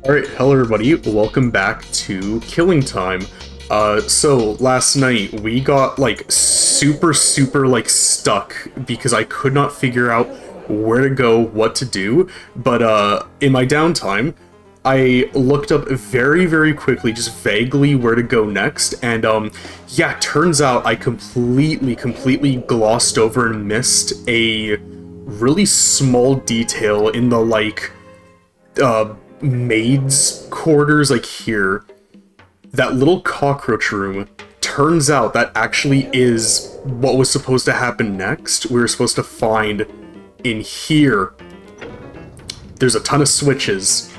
Alright, hello everybody, welcome back to Killing Time. So last night we got super stuck because I could not figure out where to go, what to do, but in my downtime I looked up very quickly, just vaguely where to go next, and yeah, turns out I completely glossed over and missed a really small detail in the maid's quarters, here. That little cockroach room. Turns out that actually is what was supposed to happen next. We were supposed to find in here. There's a ton of switches.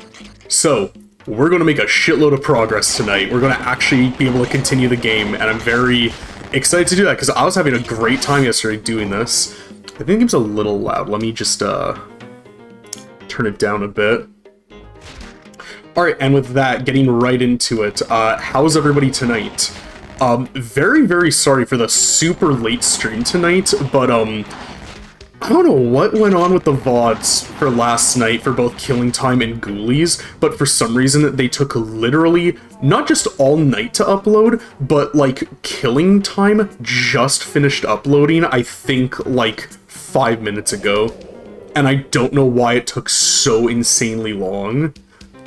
So, we're going to make a shitload of progress tonight. We're going to actually be able to continue the game, and I'm very excited to do that, because I was having a great time yesterday doing this. I think it's a little loud. Let me just, turn it down a bit. Alright, and with that, getting right into it, how's everybody tonight? Very sorry for the super late stream tonight, but, I don't know what went on with the VODs for last night for both Killing Time and Ghoulies, but for some reason they took literally not just all night to upload, but, Killing Time just finished uploading, I think, 5 minutes ago. And I don't know why it took so insanely long.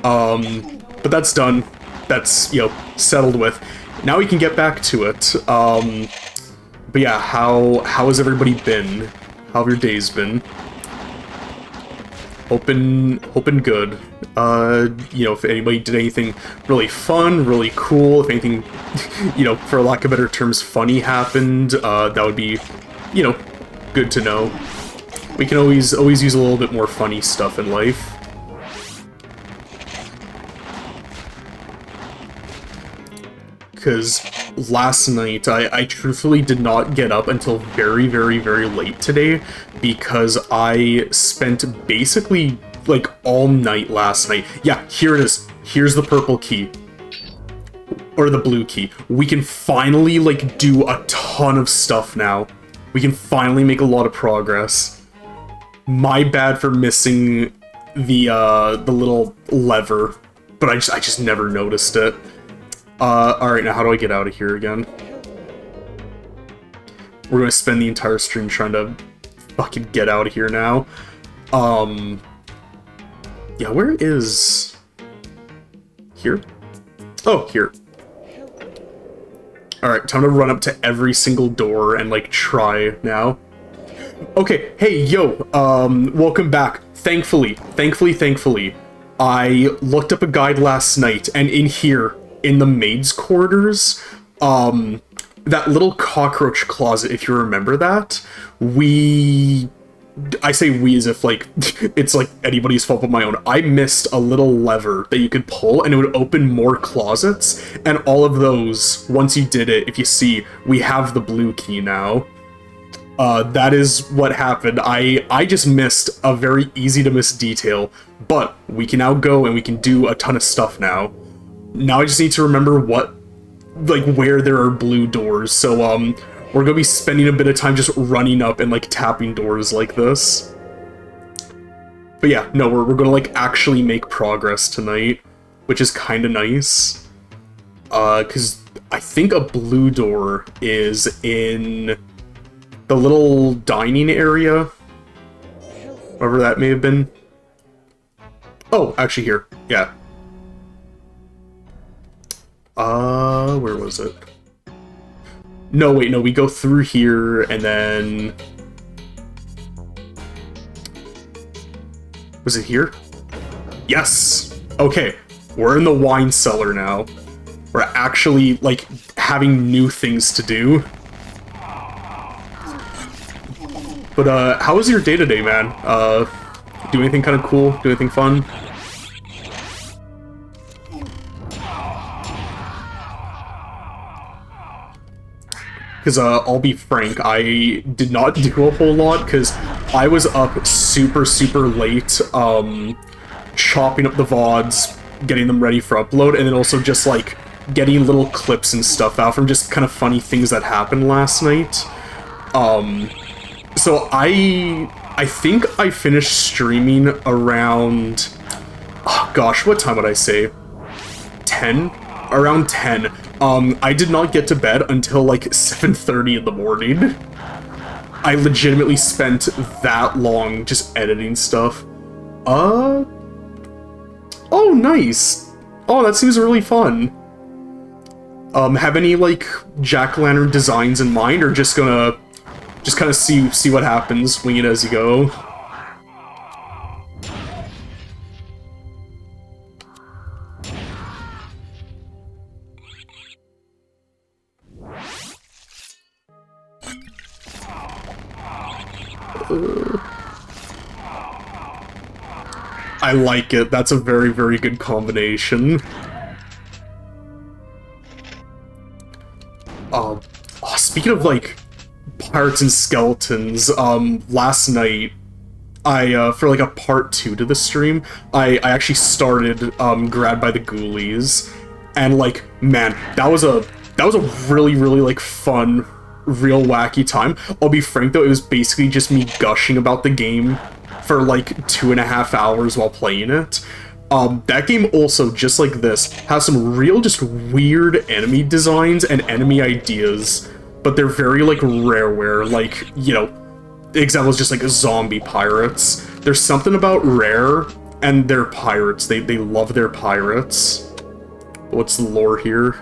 But that's done. That's, settled with. Now we can get back to it. But yeah, how has everybody been? How have your days been? Hoping good. If anybody did anything really fun, really cool, if anything, for lack of better terms, funny happened, that would be, good to know. We can always use a little bit more funny stuff in life. Because last night, I truthfully did not get up until very late today, because I spent basically, all night last night. Yeah, here it is. Here's the purple key. Or the blue key. We can finally, do a ton of stuff now. We can finally make a lot of progress. My bad for missing the little lever, but I just never noticed it. Alright, now how do I get out of here again? We're gonna spend the entire stream trying to fucking get out of here now. Yeah, where is... Here? Oh, here. Alright, time to run up to every single door and, try now. Okay, hey, yo, welcome back. Thankfully, I looked up a guide last night, and in here, in the maid's quarters, that little cockroach closet, if you remember that, I say we as if, it's, anybody's fault but my own. I missed a little lever that you could pull, and it would open more closets, and all of those, once you did it, if you see, we have the blue key now. That is what happened. I just missed a very easy-to-miss detail, but we can now go and we can do a ton of stuff now. Now I just need to remember where there are blue doors, so, we're gonna be spending a bit of time just running up and, tapping doors like this. But yeah, no, we're gonna, actually make progress tonight, which is kinda nice. Cause I think a blue door is in the little dining area, wherever that may have been. Oh, actually here, yeah. Where was it? No, wait, no, we go through here, and then... Was it here? Yes! Okay, we're in the wine cellar now. We're actually, having new things to do. But, how was your day today, man? Do anything kind of cool? Do anything fun? Because, I'll be frank, I did not do a whole lot, because I was up super late, chopping up the VODs, getting them ready for upload, and then also just, getting little clips and stuff out from just kind of funny things that happened last night. So I think I finished streaming around... Oh gosh, what time would I say? 10? Around 10. I did not get to bed until like 7:30 in the morning. I legitimately spent that long just editing stuff. Oh, nice. Oh, that seems really fun. Have any, like, jack-o'-lantern designs in mind, or just gonna just kind of see what happens, wing it as you go? I like it. That's a very, very good combination. Speaking of, like, pirates and skeletons, last night, for, like, a part 2 to the stream, I actually started, Grad by the Ghoulies, and, like, man, that was a really, really, like, fun, real wacky time. I'll be frank, though, it was basically just me gushing about the game for, like, 2.5 hours while playing it. That game also, just like this, has some real just weird enemy designs and enemy ideas, but they're very, like, Rareware, like, you know, example is just, like, zombie pirates. There's something about Rare and their pirates. They love their pirates. What's the lore here?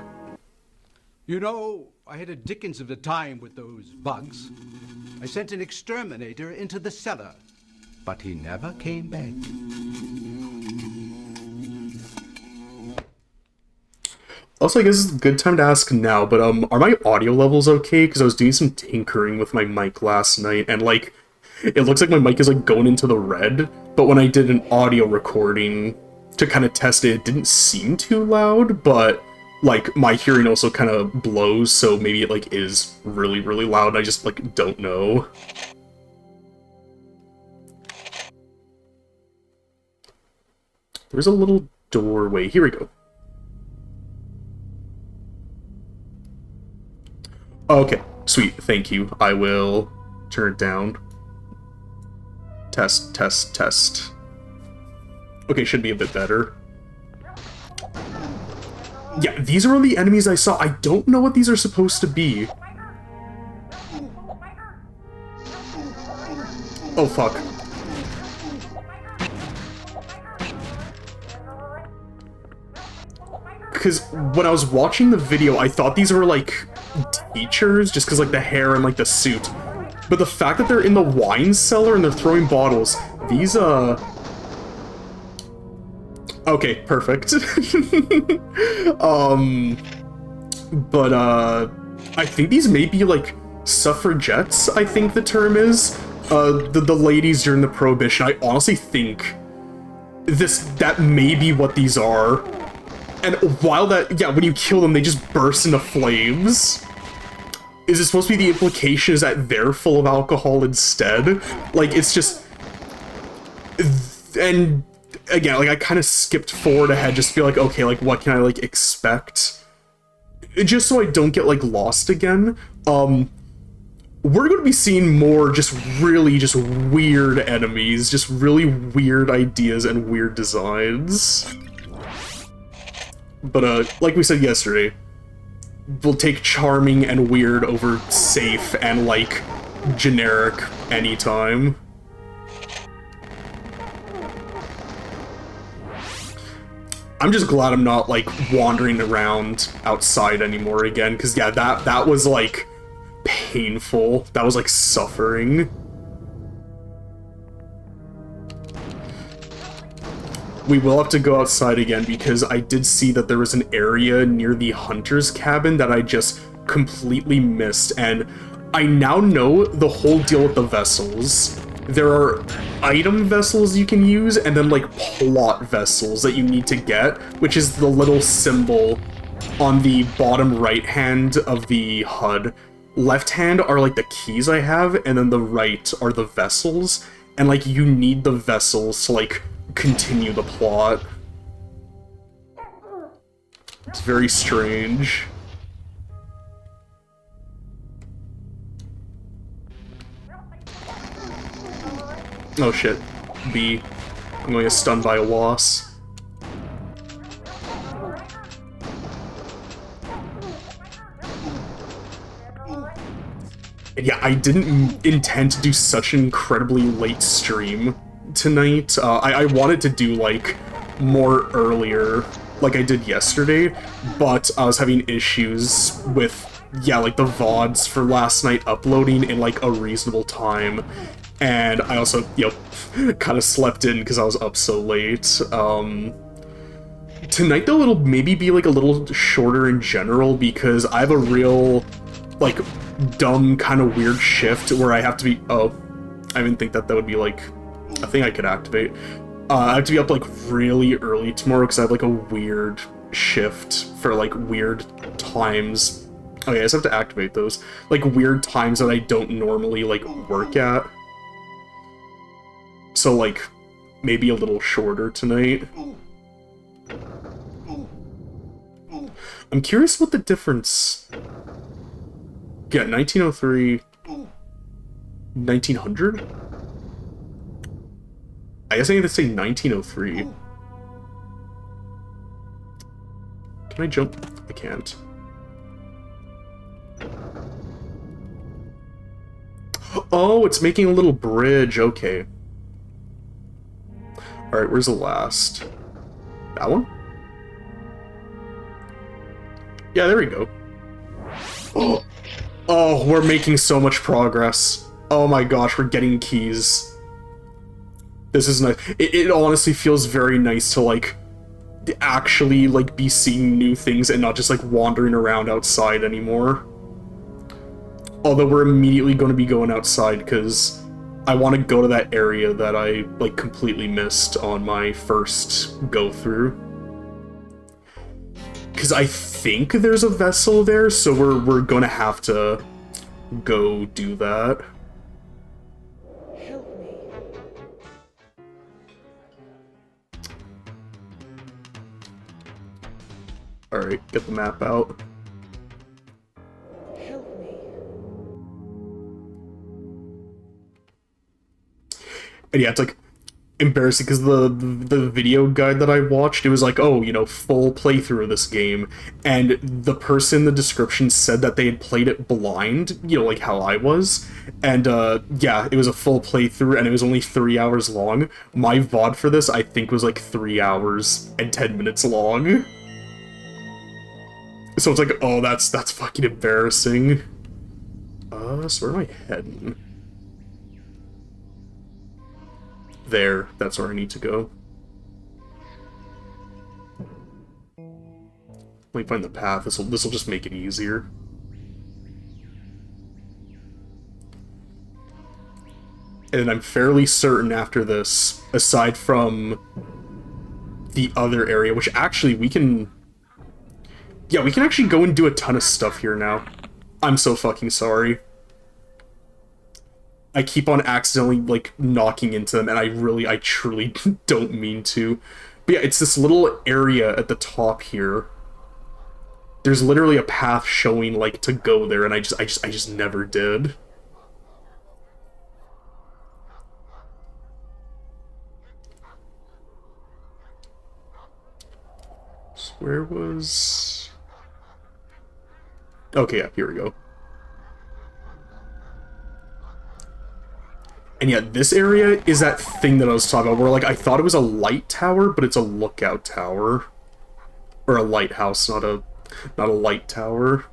You know, I had a dickens of a time with those bugs. I sent an exterminator into the cellar, but he never came back. Also, I guess it's a good time to ask now, but, are my audio levels okay? Because I was doing some tinkering with my mic last night, and, like, it looks like my mic is, like, going into the red, but when I did an audio recording to kind of test it, it didn't seem too loud, but, like, my hearing also kind of blows, so maybe it, like, is really, really loud, I just, like, don't know. There's a little doorway. Here we go. Okay, sweet, thank you. I will turn it down. Test, test, test. Okay, should be a bit better. Yeah, these are all the enemies I saw. I don't know what these are supposed to be. Oh, fuck. Because when I was watching the video, I thought these were, like, teachers, just because, like, the hair and, like, the suit. But the fact that they're in the wine cellar and they're throwing bottles, these, okay, perfect. But, I think these may be, like, suffragettes, I think the term is. The ladies during the Prohibition. I honestly think that may be what these are. And while that, yeah, when you kill them, they just burst into flames. Is it supposed to be the implication is that they're full of alcohol instead? Like, it's just... And, again, like, I kind of skipped forward ahead just to be like, okay, like, what can I, like, expect? Just so I don't get, like, lost again. We're going to be seeing more just really just weird enemies, just really weird ideas and weird designs. But, like we said yesterday, we'll take charming and weird over safe and, like, generic anytime. I'm just glad I'm not, like, wandering around outside anymore again, because, yeah, that was, like, painful. That was, like, suffering. We will have to go outside again because I did see that there was an area near the hunter's cabin that I just completely missed, and I now know the whole deal with the vessels. There are item vessels you can use, and then, like, plot vessels that you need to get, which is the little symbol on the bottom right hand of the HUD. Left hand are, like, the keys I have, and then the right are the vessels, and, like, you need the vessels to, like, continue the plot. It's very strange. Oh shit. B. I'm going to get stunned by a wasp. And yeah, I didn't intend to do such an incredibly late stream tonight. I wanted to do, like, more earlier, like I did yesterday, but I was having issues with, yeah, like, the VODs for last night uploading in, like, a reasonable time. And I also, you know, kind of slept in because I was up so late. Tonight, though, it'll maybe be, like, a little shorter in general because I have a real, like, dumb kind of weird shift where I have to be— oh, I didn't think that would be like a thing I could activate. I have to be up like really early tomorrow because I have like a weird shift for like weird times. Okay, I just have to activate those, like weird times that I don't normally like work at, so like maybe a little shorter tonight. I'm curious what the difference— yeah, 1903, 1900? I guess I need to say 1903. Can I jump? I can't. Oh, it's making a little bridge, okay. Alright, where's the last? That one? Yeah, there we go. Oh! Oh, we're making so much progress. Oh my gosh, we're getting keys. This is nice. It honestly feels very nice to, like, actually, like, be seeing new things and not just, like, wandering around outside anymore. Although we're immediately going to be going outside because I want to go to that area that I, like, completely missed on my first go-through. Because I think there's a vessel there, so we're gonna have to go do that. Help me. Alright, get the map out. Help me. And yeah, it's like embarrassing because the video guide that I watched, it was like, oh, you know, full playthrough of this game, and the person in the description said that they had played it blind, you know, like how I was, and yeah, it was a full playthrough and it was only 3 hours long. My VOD for this, I think, was like 3 hours and 10 minutes long. So it's like, oh, that's fucking embarrassing. So where am I heading? There, that's where I need to go. Let me find the path. This'll just make it easier. And I'm fairly certain after this, aside from the other area, which actually we can... yeah, we can actually go and do a ton of stuff here now. I'm so fucking sorry. I keep on accidentally, like, knocking into them, and I truly don't mean to. But yeah, it's this little area at the top here. There's literally a path showing, like, to go there, and I just never did. So where was... okay, yeah, here we go. And yeah, this area is that thing that I was talking about, where, like, I thought it was a light tower, but it's a lookout tower. Or a lighthouse, not a light tower.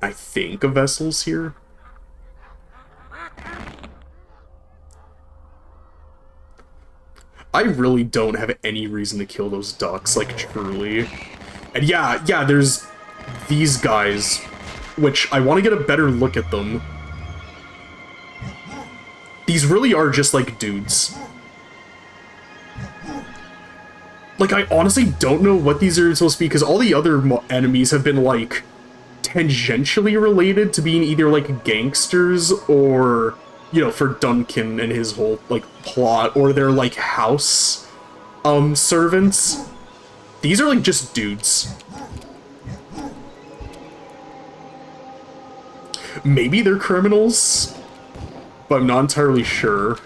I think a vessel's here. I really don't have any reason to kill those ducks, like, truly. And yeah, there's these guys, which I want to get a better look at them. These really are just, like, dudes. Like, I honestly don't know what these are supposed to be, because all the other enemies have been, like, tangentially related to being either, like, gangsters or, you know, for Duncan and his whole, like, plot, or they're, like, house, servants. These are, like, just dudes. Maybe they're criminals, but I'm not entirely sure.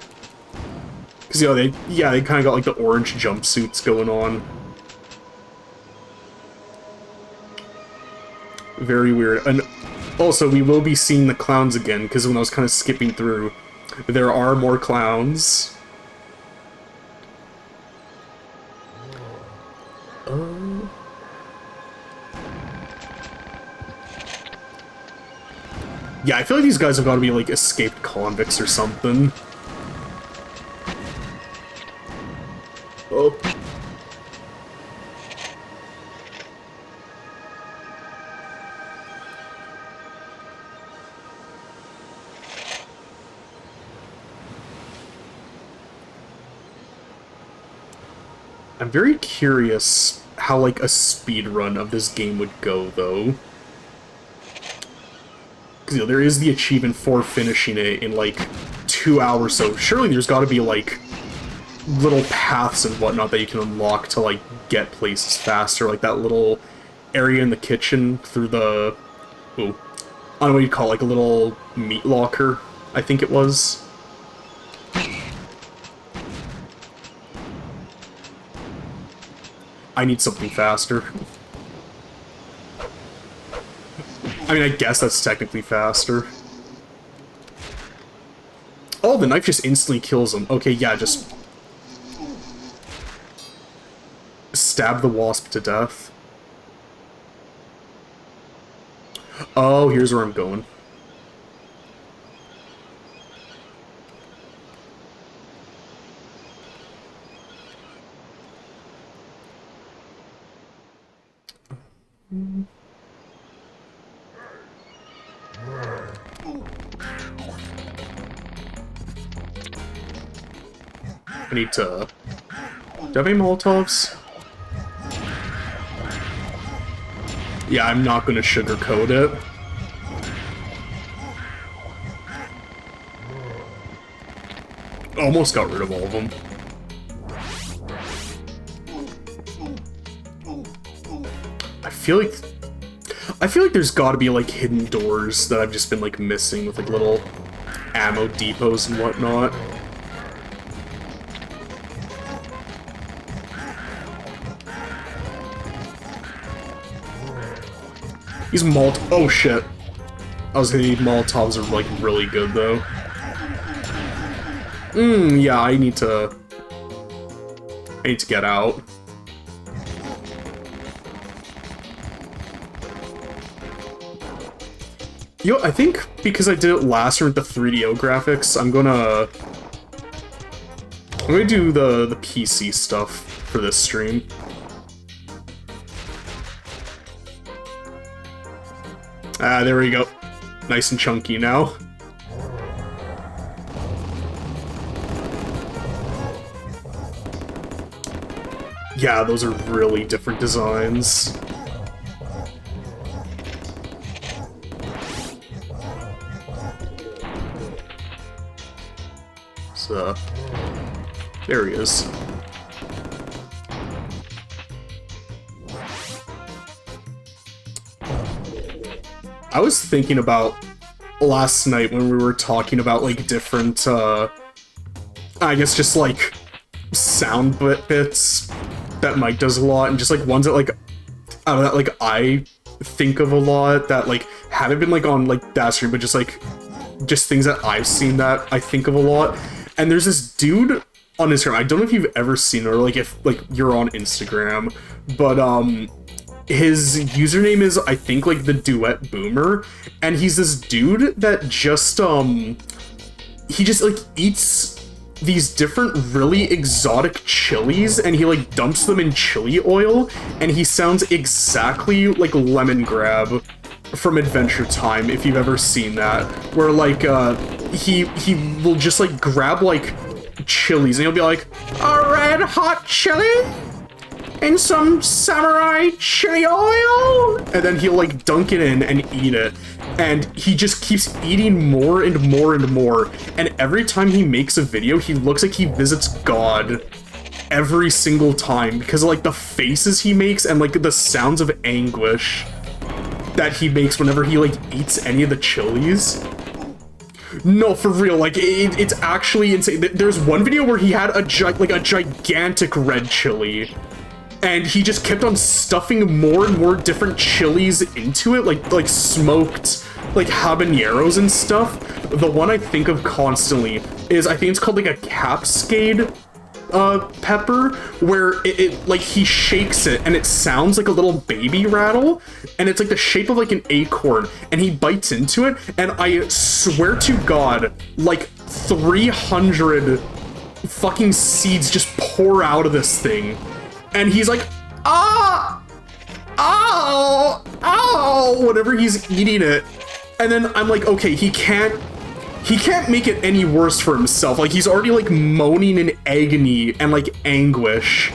Because, you know, they kind of got, like, the orange jumpsuits going on. Very weird. And Also, we will be seeing the clowns again, because when I was kind of skipping through, there are more clowns. Yeah, I feel like these guys have got to be, like, escaped convicts or something. Oh. I'm very curious how, like, a speed run of this game would go, though. Because, you know, there is the achievement for finishing it in, like, 2 hours, so surely there's got to be, like, little paths and whatnot that you can unlock to, like, get places faster. Like, that little area in the kitchen through the... Ooh. I don't know what you'd call it, like, a little meat locker, I think it was. I need something faster. I mean, I guess that's technically faster. Oh, the knife just instantly kills him. Okay, yeah, just... stab the wasp to death. Oh, here's where I'm going. I need to... Do I have any Molotovs? Yeah, I'm not gonna sugarcoat it. Almost got rid of all of them. I feel like there's gotta be, like, hidden doors that I've just been, like, missing with, like, little ammo depots and whatnot. These oh shit. I was gonna need Molotovs are, like, really good, though. Yeah, I need to get out. You know, I think because I did it last year with the 3DO graphics, I'm gonna do the PC stuff for this stream. Ah, there we go. Nice and chunky now. Yeah, those are really different designs. So, there he is. I was thinking about last night when we were talking about, like, different, I guess just, like, sound bits that Mike does a lot, and just, like, ones that, like, I don't know, that, like, I think of a lot, that, like, haven't been, like, on, like, that stream, but just, like, just things that I've seen that I think of a lot. And there's this dude on Instagram, I don't know if you've ever seen it, or, like, if, like, you're on Instagram, but, his username is, I think, like, the Duet Boomer, and he's this dude that just, he just, like, eats these different really exotic chilies, and he, like, dumps them in chili oil, and he sounds exactly like Lemon Grab from Adventure Time, if you've ever seen that, where, like, he will just, like, grab, like, chilies, and he'll be like, a red hot chili? And some samurai chili oil? And then he'll, like, dunk it in and eat it. And he just keeps eating more and more and more. And every time he makes a video, he looks like he visits God every single time. Because of, like, the faces he makes and, like, the sounds of anguish that he makes whenever he, like, eats any of the chilies. No, for real, like, it's actually insane. There's one video where he had a gigantic red chili. And he just kept on stuffing more and more different chilies into it, like smoked, like habaneros and stuff, the one I think of constantly is, I think it's called like a capscade pepper, where it like he shakes it and it sounds like a little baby rattle, and it's like the shape of like an acorn, and he bites into it, and I swear to God, like 300 fucking seeds just pour out of this thing, and he's like, ah, ow, ow, whenever he's eating it. And then I'm like, okay, he can't make it any worse for himself. Like, he's already like moaning in agony and like anguish.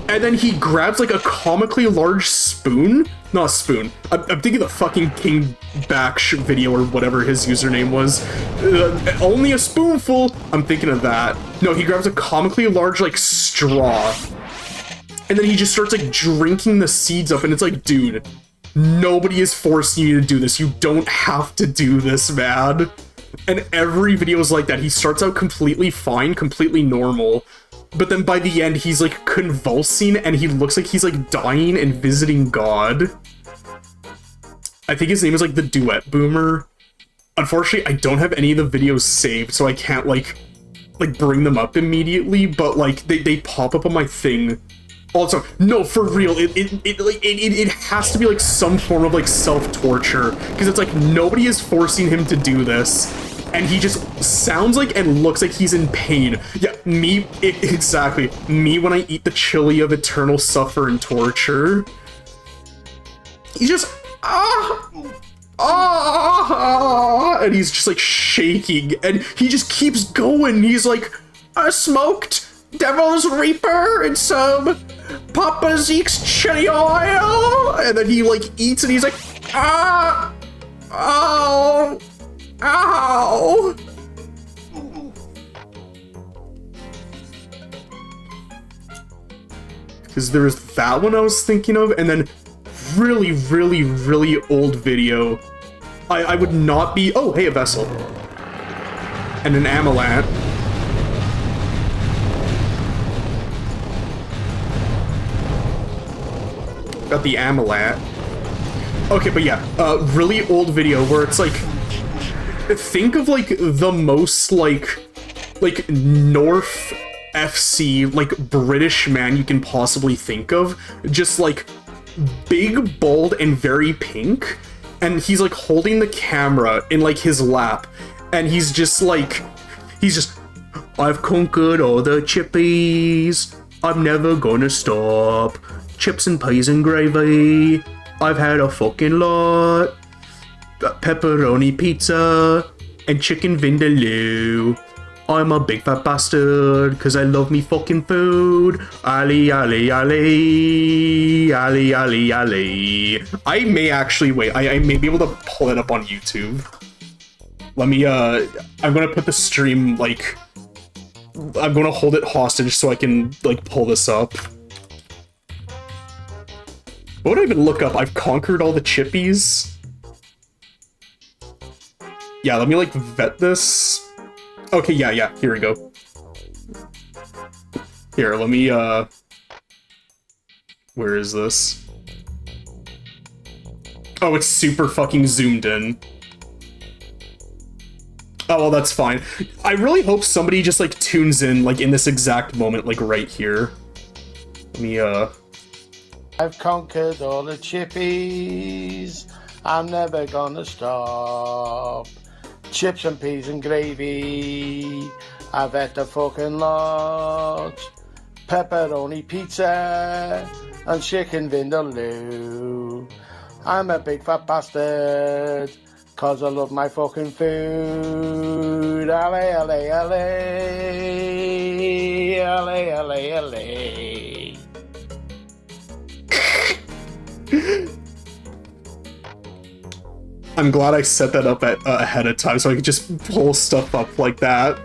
And then he grabs like a comically large spoon. Not a spoon. I'm thinking the fucking King Baksh video or whatever his username was. Only a spoonful. I'm thinking of that. No, he grabs a comically large like straw. And then he just starts like drinking the seeds up, and it's like, dude, nobody is forcing you to do this. You don't have to do this, man. And every video is like that. He starts out completely fine, completely normal, but then by the end, he's like convulsing, and he looks like he's like dying and visiting God. I think his name is like the Duet Boomer. Unfortunately, I don't have any of the videos saved, so I can't like bring them up immediately, but like they pop up on my thing. Also, no, for real, it has to be like some form of like self-torture, because it's like nobody is forcing him to do this, and he just sounds like and looks like he's in pain. Yeah, exactly. Me when I eat the chili of eternal suffer and torture. He just, and he's just like shaking, and he just keeps going. He's like, I smoked Devil's Reaper and some Papa Zeke's chili oil, and then he like eats and he's like, ow, ow. Because there's that one I was thinking of, and then really, really, really old video. I would not be, oh, hey, a vessel. And an amulet. Got the amulet. Okay, but yeah, really old video where it's like, think of like the most like North FC, like British man you can possibly think of. Just like big, bold, and very pink. And he's like holding the camera in like his lap. And he's just, I've conquered all the chippies. I'm never gonna stop. Chips and peas and gravy. I've had a fucking lot. Pepperoni pizza and chicken vindaloo. I'm a big fat bastard because I love me fucking food. Ali, ali, ali. Ali, ali, ali. I may actually, wait, I may be able to pull it up on YouTube. Let me, I'm gonna put the stream, like, I'm gonna hold it hostage so I can, like, pull this up. What would I even look up? I've conquered all the chippies. Yeah, let me, like, vet this. Okay, yeah, here we go. Here, let me, where is this? Oh, it's super fucking zoomed in. Oh, well, that's fine. I really hope somebody just, like, tunes in, like, in this exact moment, like, right here. Let me, I've conquered all the chippies. I'm never gonna stop. Chips and peas and gravy. I've had the fucking lot. Pepperoni pizza and chicken vindaloo. I'm a big fat bastard. Cause I love my fucking food. Ale, ale, ale. Ale, ale, ale. I'm glad I set that up ahead of time so I could just pull stuff up like that.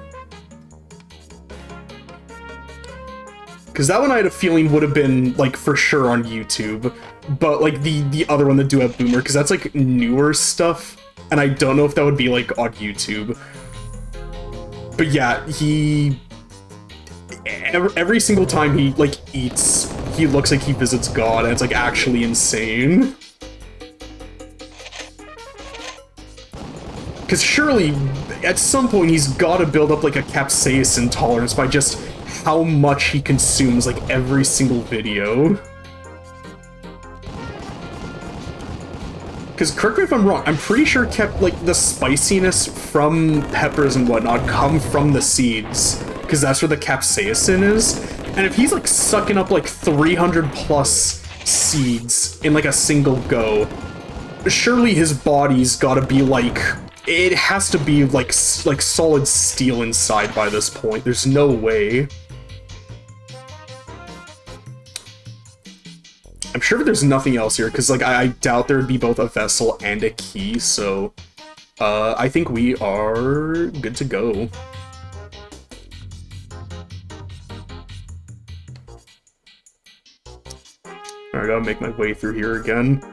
Because that one I had a feeling would have been, like, for sure on YouTube. But, like, the other one, the Duet Boomer, because that's, like, newer stuff. And I don't know if that would be, like, on YouTube. But yeah, he... Every single time he, like, eats, he looks like he visits God, and it's, like, actually insane. Because surely, at some point, he's got to build up, like, a capsaicin tolerance by just how much he consumes, like, every single video. Because, correct me if I'm wrong, I'm pretty sure like, the spiciness from peppers and whatnot come from the seeds. Because that's where the capsaicin is. And if he's, like, sucking up, like, 300 plus seeds in, like, a single go, surely his body's gotta be, like... It has to be, like solid steel inside by this point. There's no way. I'm sure there's nothing else here, because, like, I doubt there would be both a vessel and a key, so... I think we are good to go. Alright, I gotta make my way through here again.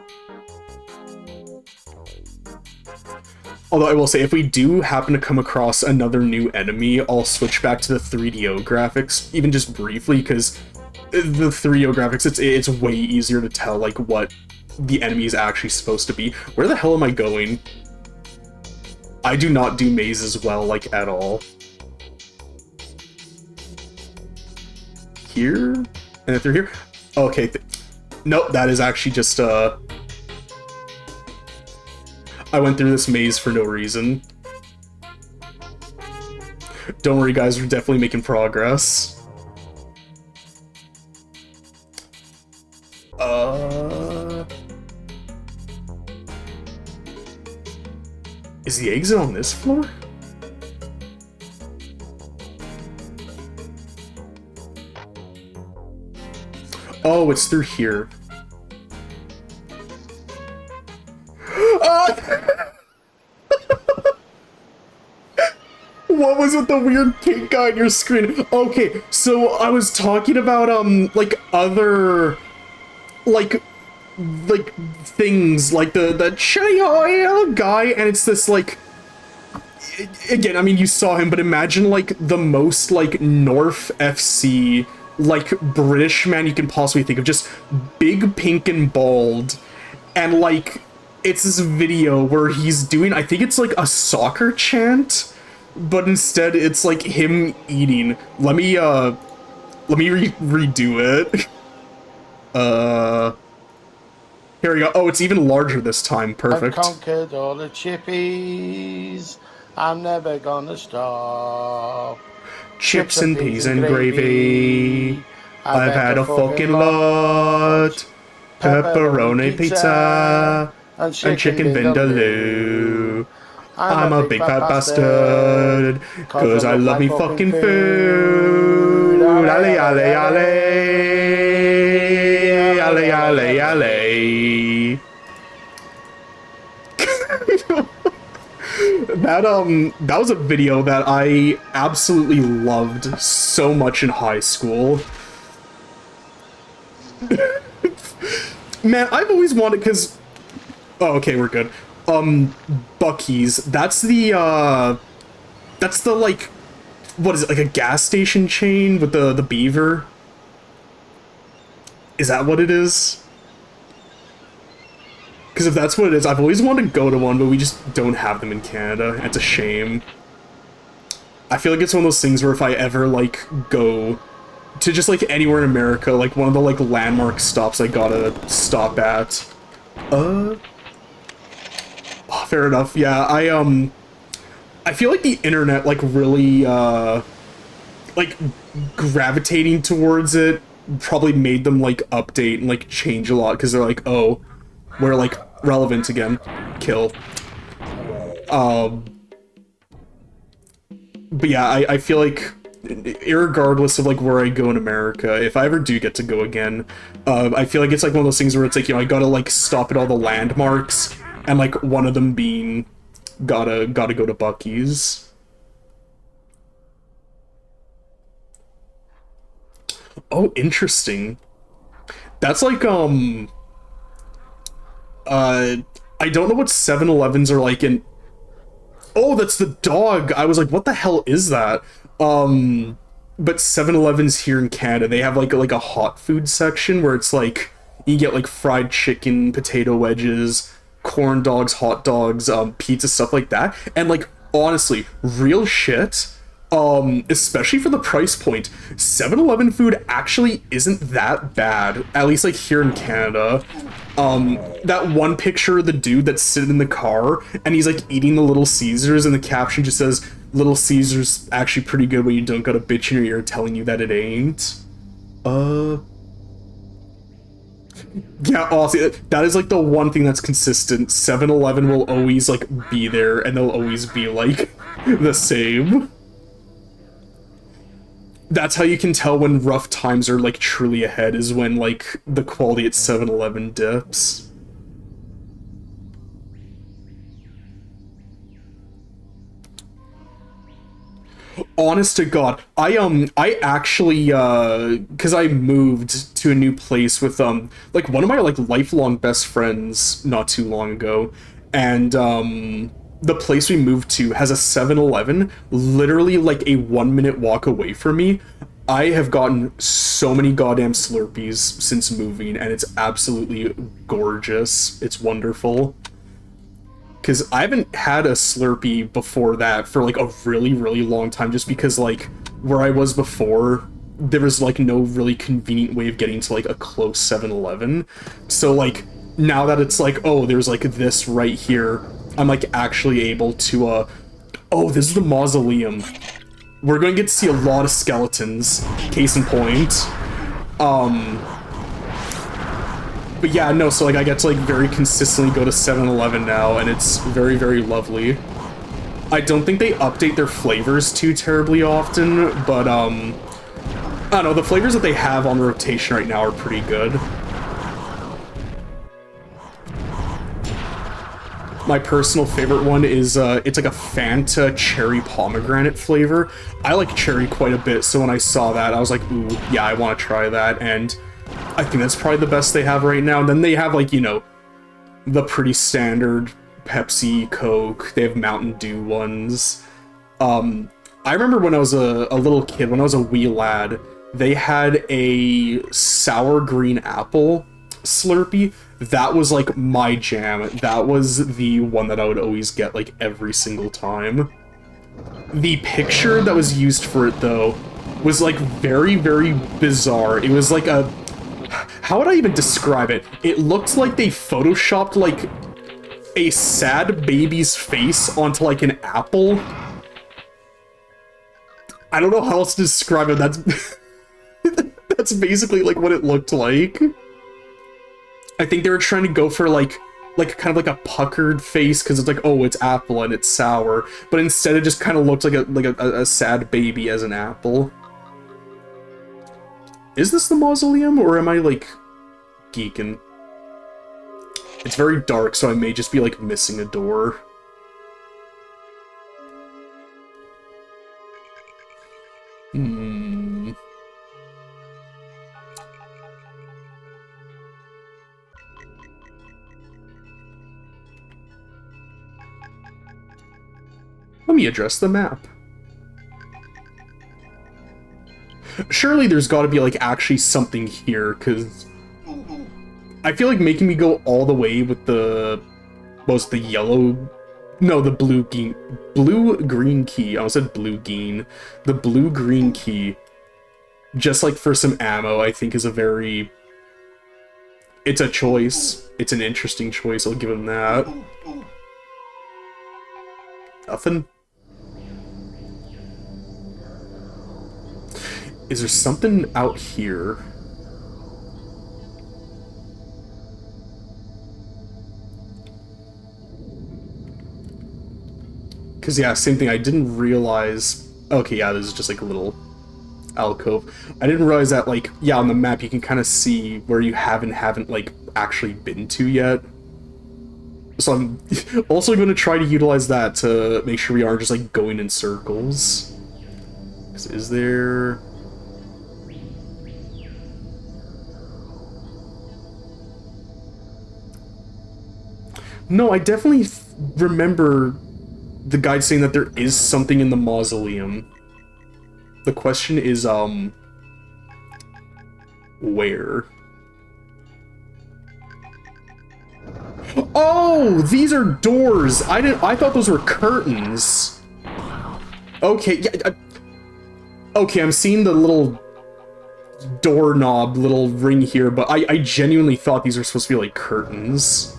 Although I will say, if we do happen to come across another new enemy, I'll switch back to the 3DO graphics, even just briefly, because the 3DO graphics, it's way easier to tell, like, what the enemy is actually supposed to be. Where the hell am I going? I do not do mazes well, like, at all. Here? And then through here? Okay, nope, that is actually just, I went through this maze for no reason. Don't worry, guys, we're definitely making progress. Is the exit on this floor? Oh, it's through here. What was with the weird pink guy on your screen? Okay, so I was talking about, like, other, like things, like the Chai guy, and it's this, like, again, I mean, you saw him, but imagine, like, the most, like, North FC, like, British man you can possibly think of, just big, pink, and bald, and, like, it's this video where he's doing, I think it's, like, a soccer chant, but instead it's, like, him eating. Let me redo it. Here we go. Oh, it's even larger this time. Perfect. I've conquered all the chippies. I'm never gonna stop. Chips and peas and gravy. I've had a fucking lot. Pepperoni pizza and chicken vindaloo. I'm a big fat bastard, cause I love me fucking food. Ale, ale, ale. Ale, ale, ale. That was a video that I absolutely loved so much in high school. Man, I've always wanted, cause... Oh, okay, we're good. Buc-ee's. That's the, like, what is it, like a gas station chain with the beaver? Is that what it is? Because if that's what it is, I've always wanted to go to one, but we just don't have them in Canada. It's a shame. I feel like it's one of those things where if I ever, like, go to just, like, anywhere in America, like, one of the, like, landmark stops I gotta stop at. Oh, fair enough. Yeah, I feel like the internet, like, really, like, gravitating towards it probably made them, like, update and, like, change a lot, because they're like, oh, we're, like, relevant again. Kill. But yeah, I feel like, irregardless of, like, where I go in America, if I ever do get to go again, I feel like it's, like, one of those things where it's, like, you know, I gotta, like, stop at all the landmarks, and, like, one of them being gotta go to Buc-ee's. Oh, interesting. That's like, I don't know what 7-Elevens are like in... Oh, that's the dog! I was like, what the hell is that? But 7-Elevens here in Canada, they have, like a hot food section where it's, like, you get, like, fried chicken, potato wedges, corn dogs, hot dogs, pizza, stuff like that. And like, honestly, real shit, especially for the price point, 7-Eleven food actually isn't that bad, at least like here in Canada. That one picture of the dude that's sitting in the car and he's like eating the Little Caesars, and the caption just says, Little Caesars actually pretty good when you don't got a bitch in your ear telling you that it ain't. Yeah, honestly, that is like the one thing that's consistent. 7-Eleven will always like be there, and they'll always be like the same. That's how you can tell when rough times are like truly ahead, is when like the quality at 7-Eleven dips. Honest to God, I actually, cause I moved to a new place with, like, one of my, like, lifelong best friends not too long ago, and, the place we moved to has a 7-Eleven, literally, like, a 1-minute walk away from me. I have gotten so many goddamn Slurpees since moving, and it's absolutely gorgeous. It's wonderful. Because I haven't had a Slurpee before that for like a really, really long time, just because like where I was before, there was like no really convenient way of getting to like a close 7-Eleven. So like now that it's like, oh, there's like this right here, I'm like actually able to, oh, this is the mausoleum. We're going to get to see a lot of skeletons, case in point. But yeah, no, so like I get to like very consistently go to 7-Eleven now, and it's very, very lovely. I don't think they update their flavors too terribly often, but I don't know, the flavors that they have on rotation right now are pretty good. My personal favorite one is, it's like a Fanta cherry pomegranate flavor. I like cherry quite a bit, so when I saw that, I was like, ooh, yeah, I want to try that, and I think that's probably the best they have right now. And then they have, like, you know, the pretty standard Pepsi, Coke. They have Mountain Dew ones. I remember when I was a little kid, when I was a wee lad, they had a sour green apple Slurpee. That was, like, my jam. That was the one that I would always get, like, every single time. The picture that was used for it, though, was, like, very, very bizarre. It was, like, a... How would I even describe it? It looked like they photoshopped, like, a sad baby's face onto, like, an apple. I don't know how else to describe it. That's... That's basically, like, what it looked like. I think they were trying to go for, like kind of like a puckered face, because it's like, oh, it's apple and it's sour. But instead it just kind of looked like a sad baby as an apple. Is this the mausoleum, or am I, like, geeking? It's very dark, so I may just be, like, missing a door. Let me address the map. Surely there's got to be, like, actually something here, because I feel like making me go all the way with the... what was the yellow... No, the blue-green key. I almost said blue-geen. The blue-green key, just, like, for some ammo, I think is a very... It's a choice. It's an interesting choice, I'll give him that. Nothing? Is there something out here? Because, yeah, same thing, I didn't realize... Okay, yeah, this is just like a little alcove. I didn't realize that, like, yeah, on the map you can kind of see where you haven't, like, actually been to yet. So I'm also going to try to utilize that to make sure we aren't just, like, going in circles. Is there... No, I definitely remember the guide saying that there is something in the mausoleum. The question is, where? Oh, these are doors. I thought those were curtains. Okay, yeah. Okay, I'm seeing the little doorknob, little ring here, but I genuinely thought these were supposed to be like curtains.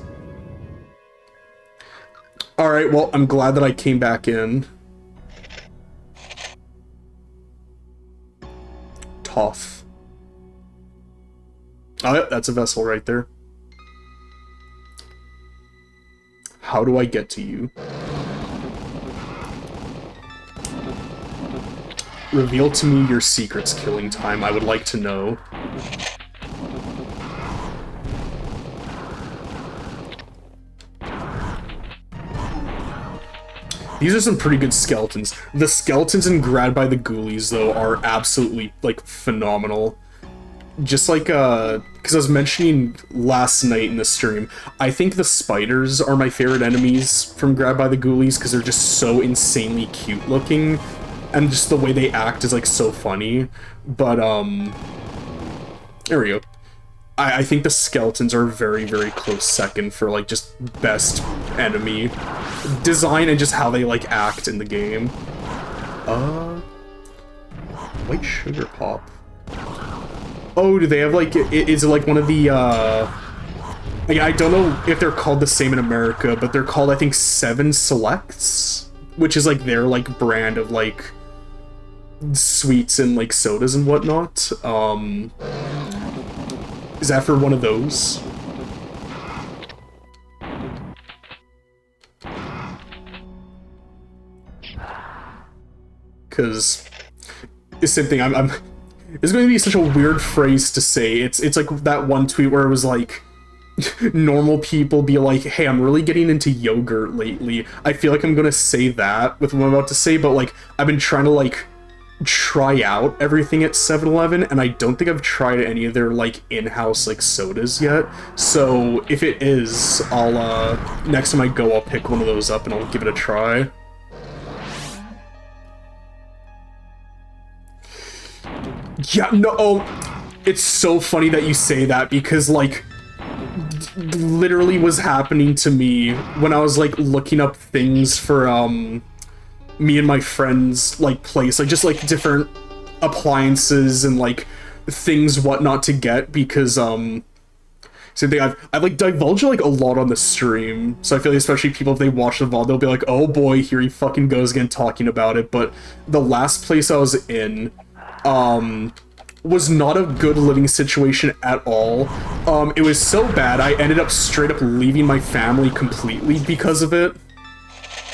Alright, well, I'm glad that I came back in. Tough. Oh, yeah, that's a vessel right there. How do I get to you? Reveal to me your secrets, Killing Time. I would like to know. These are some pretty good skeletons. The skeletons in Grad by the Ghoulies, though, are absolutely, like, phenomenal. Just like, because I was mentioning last night in the stream, I think the spiders are my favorite enemies from Grad by the Ghoulies, because they're just so insanely cute looking, and just the way they act is, like, so funny. But, there we go. I think the skeletons are very, very close second for, like, just best enemy design and just how they, like, act in the game. White sugar pop. Oh, do they have, like, is it, like, one of the, like, I don't know if they're called the same in America, but they're called, I think, 7 Selects, which is, like, their, like, brand of, like, sweets and, like, sodas and whatnot. Is that for one of those? Because the same thing. It's going to be such a weird phrase to say. It's like that one tweet where it was like, normal people be like, "Hey, I'm really getting into yogurt lately." I feel like I'm gonna say that with what I'm about to say, but like I've been trying to like try out everything at 7-Eleven, and I don't think I've tried any of their like in-house like sodas yet. So if it is, I'll next time I go, I'll pick one of those up and I'll give it a try. Yeah, no, oh, it's so funny that you say that, because like literally was happening to me when I was like looking up things for me and my friends like place, like just like different appliances and like things whatnot to get, because same thing, I've like divulged like a lot on the stream, so I feel like especially people, if they watch the VOD, they'll be like, oh boy, here he fucking goes again talking about it. But the last place I was in was not a good living situation at all. It was so bad I ended up straight up leaving my family completely because of it.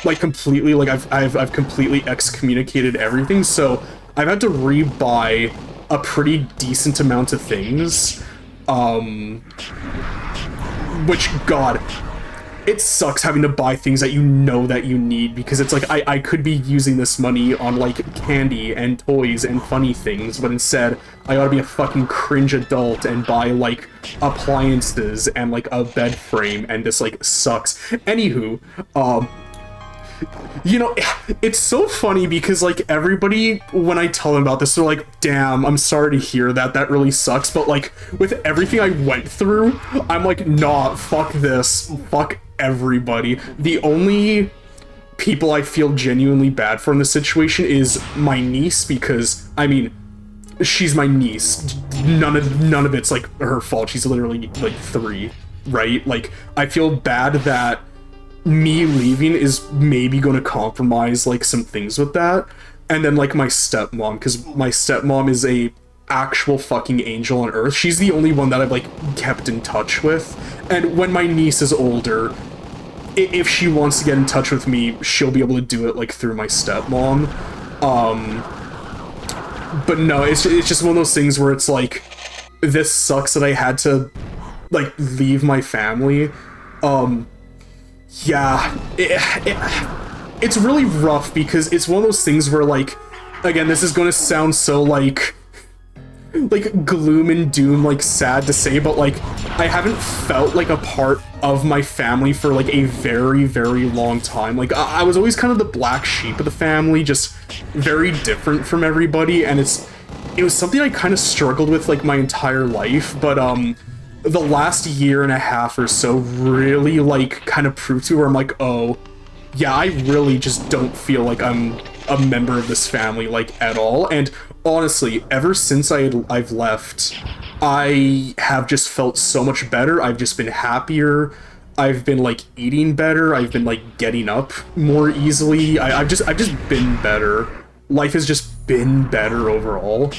Like completely, like I've completely excommunicated everything, so I've had to rebuy a pretty decent amount of things. Which, God, it sucks having to buy things that you know that you need, because it's like I could be using this money on like candy and toys and funny things, but instead I ought to be a fucking cringe adult and buy like appliances and like a bed frame, and this like sucks. Anywho, you know, it's so funny because like everybody, when I tell them about this, they're like, damn, I'm sorry to hear that, that really sucks. But like with everything I went through, I'm like, nah, fuck this, fuck everybody. The only people I feel genuinely bad for in this situation is my niece, because I mean, she's my niece. None of it's like her fault. She's literally like 3, right? Like I feel bad that me leaving is maybe going to compromise like some things with that. And then like my stepmom, because my stepmom is a actual fucking angel on earth. She's the only one that I've like kept in touch with. And when my niece is older, if she wants to get in touch with me, she'll be able to do it like through my stepmom. But no, it's just one of those things where it's like, this sucks that I had to like leave my family. Yeah, it's really rough, because it's one of those things where, like, again, this is going to sound so, like gloom and doom, like, sad to say, but, like, I haven't felt like a part of my family for, like, a very, very long time. Like, I was always kind of the black sheep of the family, just very different from everybody, and it was something I kind of struggled with, like, my entire life, but, the last year and a half or so really like kind of proved to where I'm like, oh yeah, I really just don't feel like I'm a member of this family like at all. And honestly, ever since I've left, I have just felt so much better. I've just been happier. I've been like eating better. I've been like getting up more easily. I've just been better. Life has just been better overall.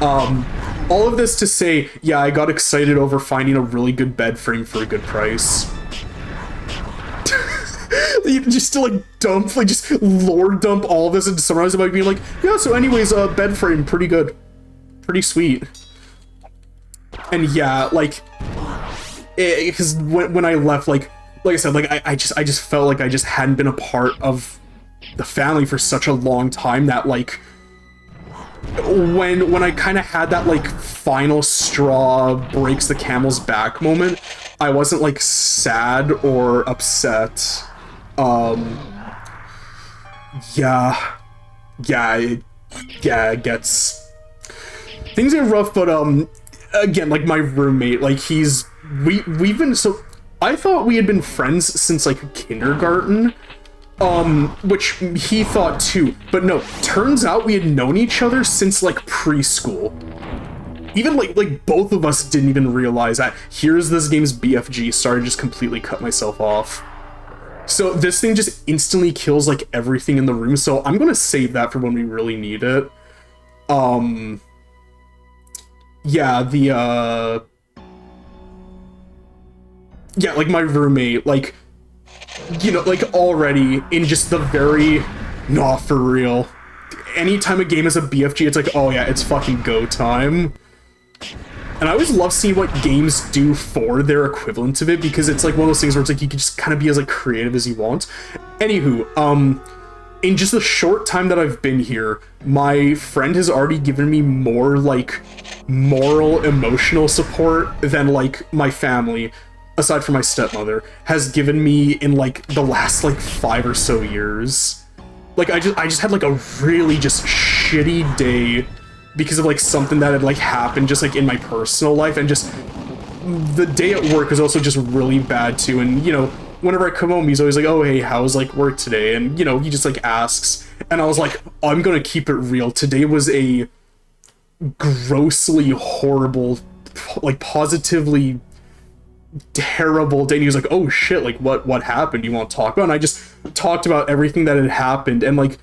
All of this to say, yeah, I got excited over finding a really good bed frame for a good price. You just to like dump, like just lore dump all of this and summarize it by being like, yeah, so anyways, bed frame, pretty good. Pretty sweet. And yeah, like, because when I left, like I said, like I just felt like I just hadn't been a part of the family for such a long time that like when I kind of had that like final straw breaks the camel's back moment, I wasn't like sad or upset. It gets, things are rough, but again, like my roommate, like we've been, so I thought we had been friends since like kindergarten, which he thought too, but no, turns out we had known each other since like preschool. Even like both of us didn't even realize that. Here's this game's BFG. Sorry, I just completely cut myself off. So this thing just instantly kills like everything in the room, so I'm gonna save that for when we really need it. Yeah, yeah, like my roommate, like, you know, like already in just the very, nah, for real. Anytime a game is a BFG, it's like, oh yeah, it's fucking go time. And I always love seeing what games do for their equivalent of it, because it's like one of those things where it's like you can just kind of be as like creative as you want. Anywho, in just the short time that I've been here, my friend has already given me more like moral, emotional support than like my family, aside from my stepmother, has given me in like the last like 5 or so years. Like I just had like a really just shitty day because of like something that had like happened just like in my personal life, and just the day at work was also just really bad too. And you know, whenever I come home, he's always like, oh hey, how's like work today? And you know, he just like asks, and I was like, oh, I'm gonna keep it real, today was a grossly horrible, like positively terrible day. And he was like, oh shit, like what happened, do you want to talk about? And I just talked about everything that had happened, and like,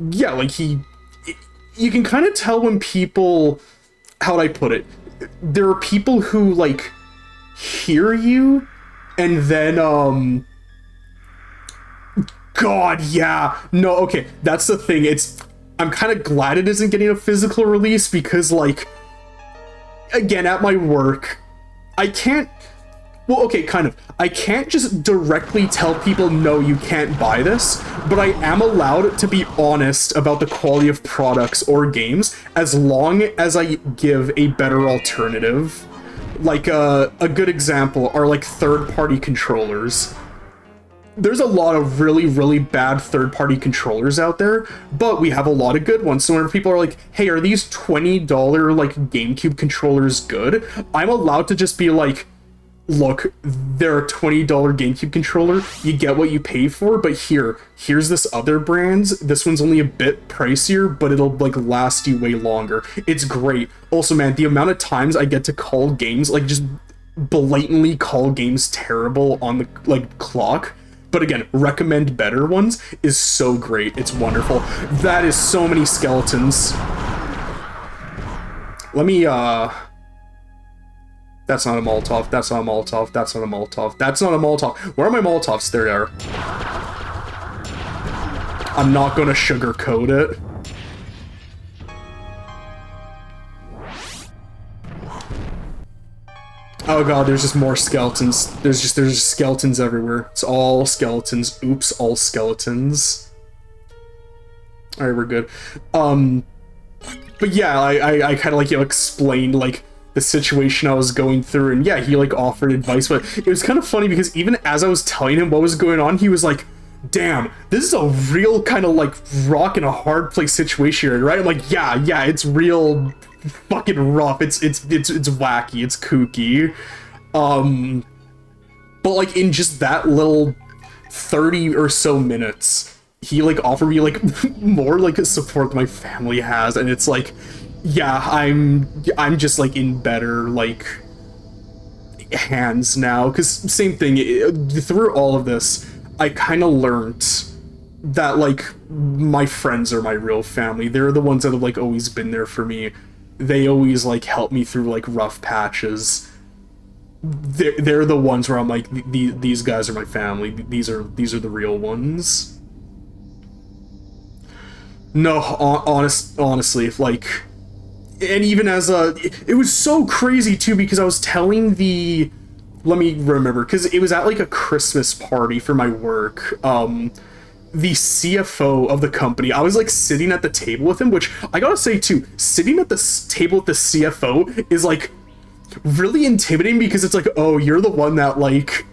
yeah, like you can kind of tell when people, how would I put it, there are people who like hear you and then god, yeah, no, okay, that's the thing. I'm kind of glad it isn't getting a physical release, because like, again, at my work, I can't, well, okay, kind of. I can't just directly tell people, no, you can't buy this, but I am allowed to be honest about the quality of products or games as long as I give a better alternative. Like, a good example are, like, third-party controllers. There's a lot of really, really bad third-party controllers out there, but we have a lot of good ones. So whenever people are like, hey, are these $20, like, GameCube controllers good? I'm allowed to just be like, look, they're a $20 GameCube controller, you get what you pay for, but here's this other brand's, this one's only a bit pricier, but it'll like last you way longer. It's great. Also, man, the amount of times I get to call games, like just blatantly call games terrible on the like clock, but again, recommend better ones, is so great. It's wonderful. That is so many skeletons. Let me that's not a Molotov, that's not a Molotov, that's not a Molotov, that's not a Molotov. Where are my Molotovs? There they are. I'm not gonna sugarcoat it. Oh god, there's just more skeletons. There's just skeletons everywhere. It's all skeletons. Oops, all skeletons. Alright, we're good. But yeah, I kind of like, you know, explained like the situation I was going through, and yeah, he like offered advice, but it was kind of funny because even as I was telling him what was going on, he was like, damn, this is a real kind of like rock and a hard place situation here, right? I'm like, yeah, it's real fucking rough. It's wacky, it's kooky. But like in just that little 30 or so minutes, he like offered me like more like support that my family has, and it's like, yeah, I'm just like in better like hands now. Because same thing, through all of this, I kind of learned that like my friends are my real family. They're the ones that have like always been there for me. They always like help me through like rough patches. They're the ones where I'm like, these guys are my family. These are the real ones. No, honestly, like, and even as it was so crazy too, because I was telling the, let me remember, because it was at like a Christmas party for my work. The CFO of the company, I was like sitting at the table with him, which I gotta say too, sitting at the table with the CFO is like really intimidating, because it's like, oh, you're the one that like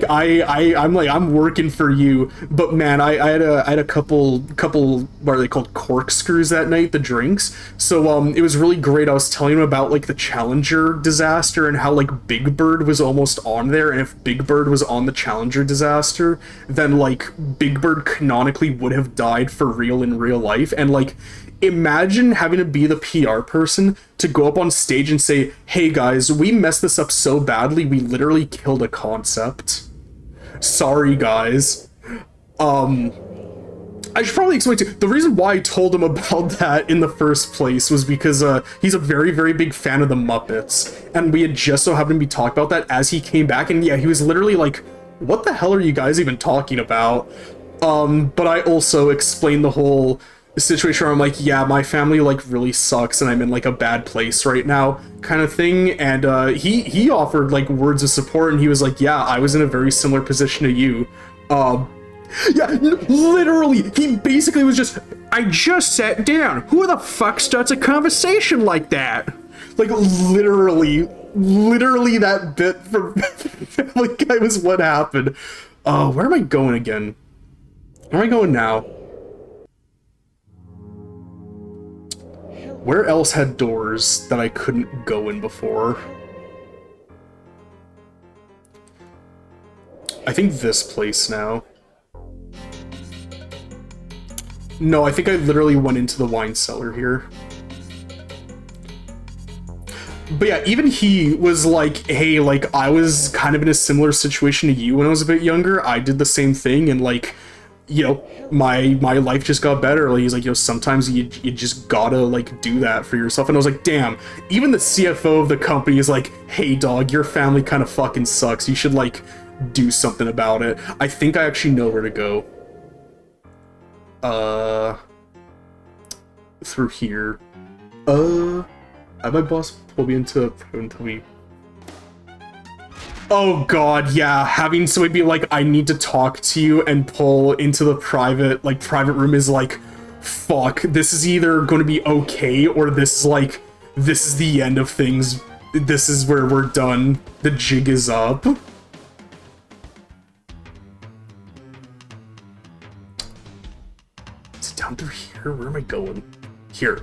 I'm like, I'm working for you. But man, I had a couple what are they called, corkscrews that night, the drinks. So it was really great. I was telling him about like the Challenger disaster and how like Big Bird was almost on there, and if Big Bird was on the Challenger disaster, then like Big Bird canonically would have died for real in real life. And like, imagine having to be the PR person to go up on stage and say, hey guys, we messed this up so badly, we literally killed a concept. Sorry guys. I should probably explain to you, the reason why I told him about that in the first place was because he's a very, very big fan of the Muppets, and we had just so happened to be talking about that as he came back, and yeah, he was literally like, what the hell are you guys even talking about? But I also explained the whole situation where I'm like, yeah, my family like really sucks and I'm in like a bad place right now kind of thing. And he offered like words of support, and he was like, yeah, I was in a very similar position to you. Yeah, literally, he basically was just, I just sat down. Who the fuck starts a conversation like that? Like literally that bit from Family Guy was what happened. Oh, where am I going again? Where am I going now? Where else had doors that I couldn't go in before? I think this place now. No, I think I literally went into the wine cellar here. But yeah, even he was like, hey, like, I was kind of in a similar situation to you when I was a bit younger. I did the same thing, and like, you know, my life just got better. Like, he's like, you know, sometimes you just gotta like do that for yourself. And I was like, damn, even the CFO of the company is like, hey dog, your family kind of fucking sucks, you should like do something about it. I think I actually know where to go. Through here. I had my boss pull me into a pro and tell me, oh god, yeah, having somebody be like, I need to talk to you, and pull into the private room is like, fuck, this is either going to be okay, or this is like, this is the end of things. This is where we're done. The jig is up. Is it down through here? Where am I going? Here.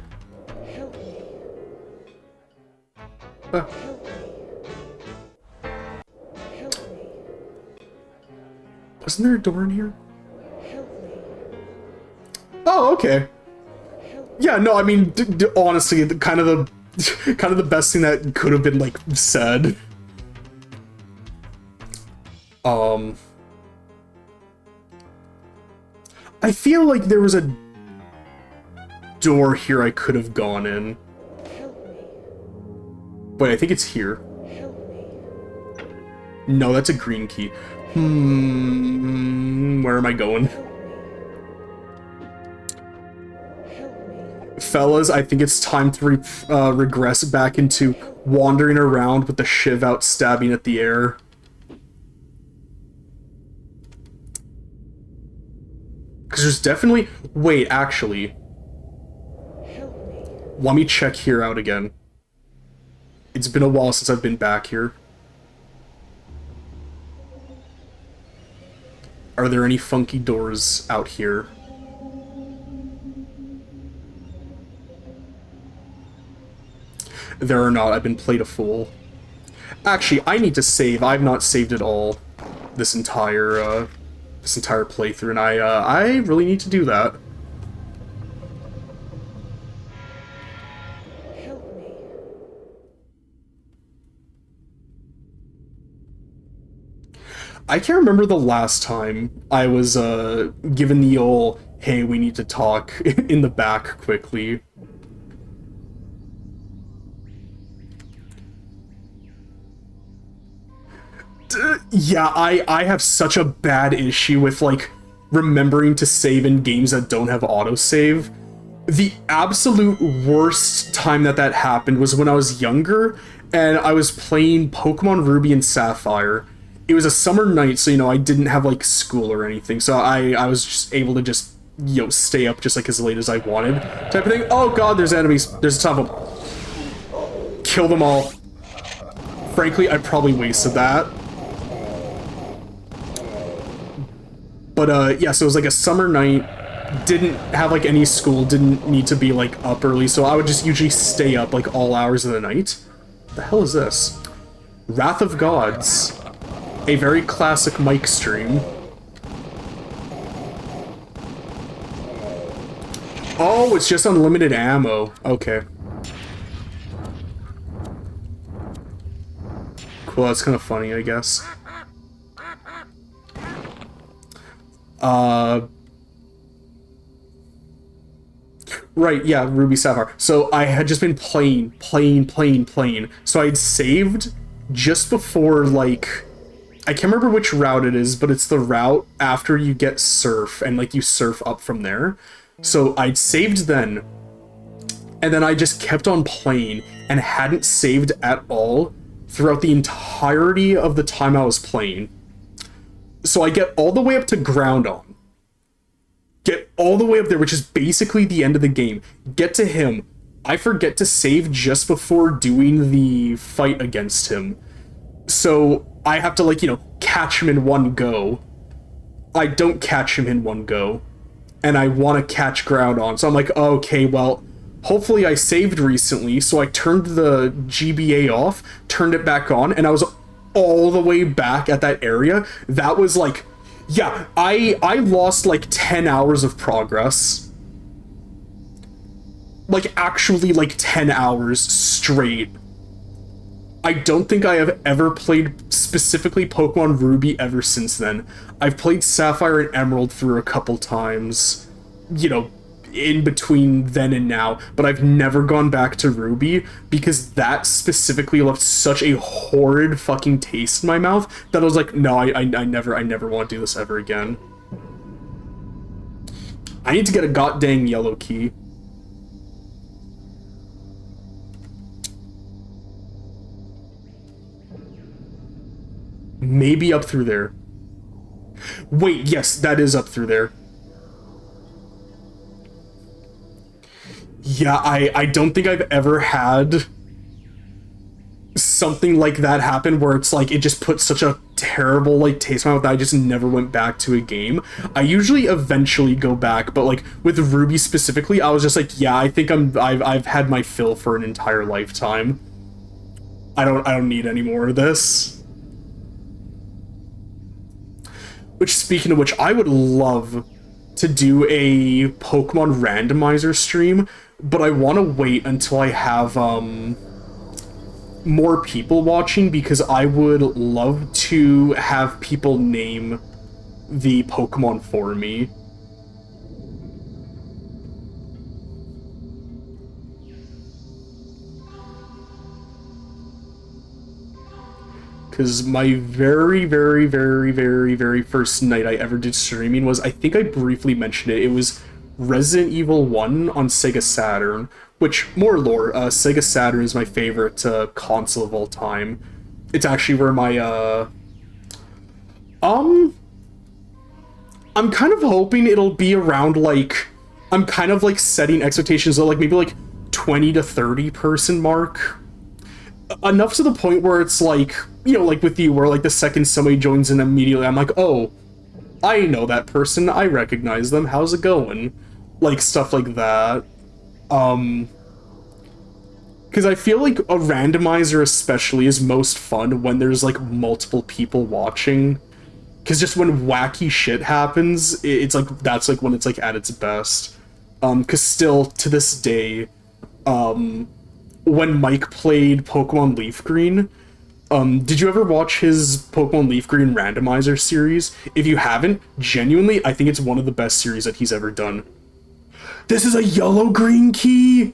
Wasn't there a door in here? Oh, okay. Yeah, no, I mean, honestly, kind of the best thing that could have been like said. I feel like there was a door here I could have gone in. Wait, I think it's here. No, that's a green key. Where am I going? Fellas, I think it's time to regress back into wandering around with the shiv out stabbing at the air. Because there's definitely... Wait, actually. Let me check here out again. It's been a while since I've been back here. Are there any funky doors out here? There are not. I've been played a fool. Actually, I need to save. I've not saved at all this entire playthrough, and I really need to do that. Help me. I can't remember the last time I was given the old, hey, we need to talk in the back quickly. Yeah, I have such a bad issue with, like, remembering to save in games that don't have autosave. The absolute worst time that happened was when I was younger, and I was playing Pokemon Ruby and Sapphire. It was a summer night, so, you know, I didn't have, like, school or anything, so I was just able to just, you know, stay up just, like, as late as I wanted, type of thing. Oh god, there's enemies. There's a ton of them. Kill them all. Frankly, I probably wasted that. But, yeah, so it was like a summer night, didn't have, like, any school, didn't need to be, like, up early, so I would just usually stay up, like, all hours of the night. What the hell is this? Wrath of Gods. A very classic Mike stream. Oh, it's just unlimited ammo. Okay. Cool, that's kind of funny, I guess. Right, yeah, Ruby Sapphire. So I had just been playing. So I had saved just before, like, I can't remember which route it is, but it's the route after you get Surf, and, like, you surf up from there. So I'd saved then, and then I just kept on playing, and hadn't saved at all throughout the entirety of the time I was playing. So I get all the way up to Groundon. Get all the way up there, which is basically the end of the game. Get to him. I forget to save just before doing the fight against him. So I have to, like, you know, catch him in one go. I don't catch him in one go. And I want to catch Groundon. So I'm like, okay, well, hopefully I saved recently. So I turned the GBA off, turned it back on, and I was all the way back at that area. That was like, yeah, I lost like 10 hours of progress. Like, actually, like 10 hours straight. I don't think I have ever played specifically Pokemon Ruby ever since then. I've played Sapphire and Emerald through a couple times, you know, in between then and now, but I've never gone back to Ruby because that specifically left such a horrid fucking taste in my mouth that I was like, no, I never want to do this ever again. I need to get a goddamn yellow key. Maybe up through there. Wait, yes, that is up through there. Yeah, I don't think I've ever had something like that happen where it's like it just put such a terrible like taste in my mouth that I just never went back to a game. I usually eventually go back, but like with Ruby specifically, I was just like, yeah, I think I've had my fill for an entire lifetime. I don't need any more of this. Which, speaking of which, I would love to do a Pokemon randomizer stream, but I want to wait until I have more people watching, because I would love to have people name the Pokemon for me. Because my very first night I ever did streaming was, I think I briefly mentioned it, it was Resident Evil 1 on Sega Saturn, which, more lore, Sega Saturn is my favorite console of all time. It's actually where my, I'm kind of hoping it'll be around, like, I'm kind of, like, setting expectations at, like, maybe, like, 20 to 30 person mark. Enough to the point where it's like, you know, like with you, where like the second somebody joins in immediately, I'm like, oh, I know that person, I recognize them, how's it going? Like, stuff like that. Because Because I feel like a randomizer especially is most fun when there's like multiple people watching. Because just when wacky shit happens, it's like, that's like when it's like at its best. Because still, to this day, when Mike played Pokemon Leaf Green, did you ever watch his Pokemon Leaf Green randomizer series? If you haven't, genuinely, I think it's one of the best series that he's ever done. This is a yellow-green key?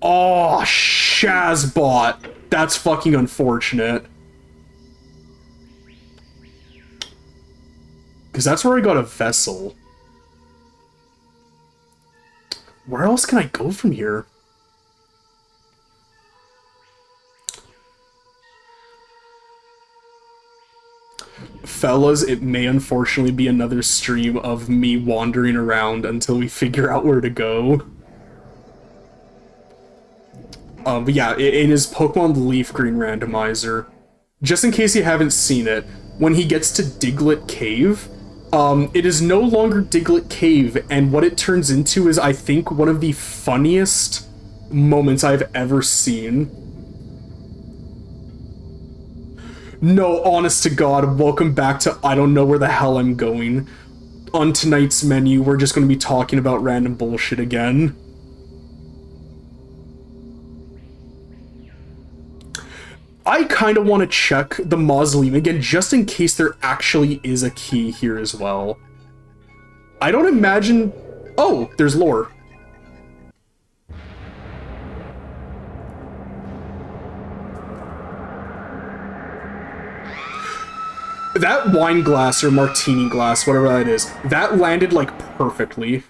Oh, Shazbot. That's fucking unfortunate. Because that's where I got a vessel. Where else can I go from here? Fellas, it may unfortunately be another stream of me wandering around until we figure out where to go. But yeah, in his Pokemon Leaf Green randomizer, just in case you haven't seen it, when he gets to Diglett Cave, it is no longer Diglett Cave, and what it turns into is, I think, one of the funniest moments I've ever seen. No, honest to God, welcome back to I don't know where the hell I'm going. On tonight's menu, we're just going to be talking about random bullshit again. I kind of want to check the mausoleum again, just in case there actually is a key here as well. I don't imagine... Oh, there's lore. That wine glass or martini glass, whatever that is, that landed like perfectly.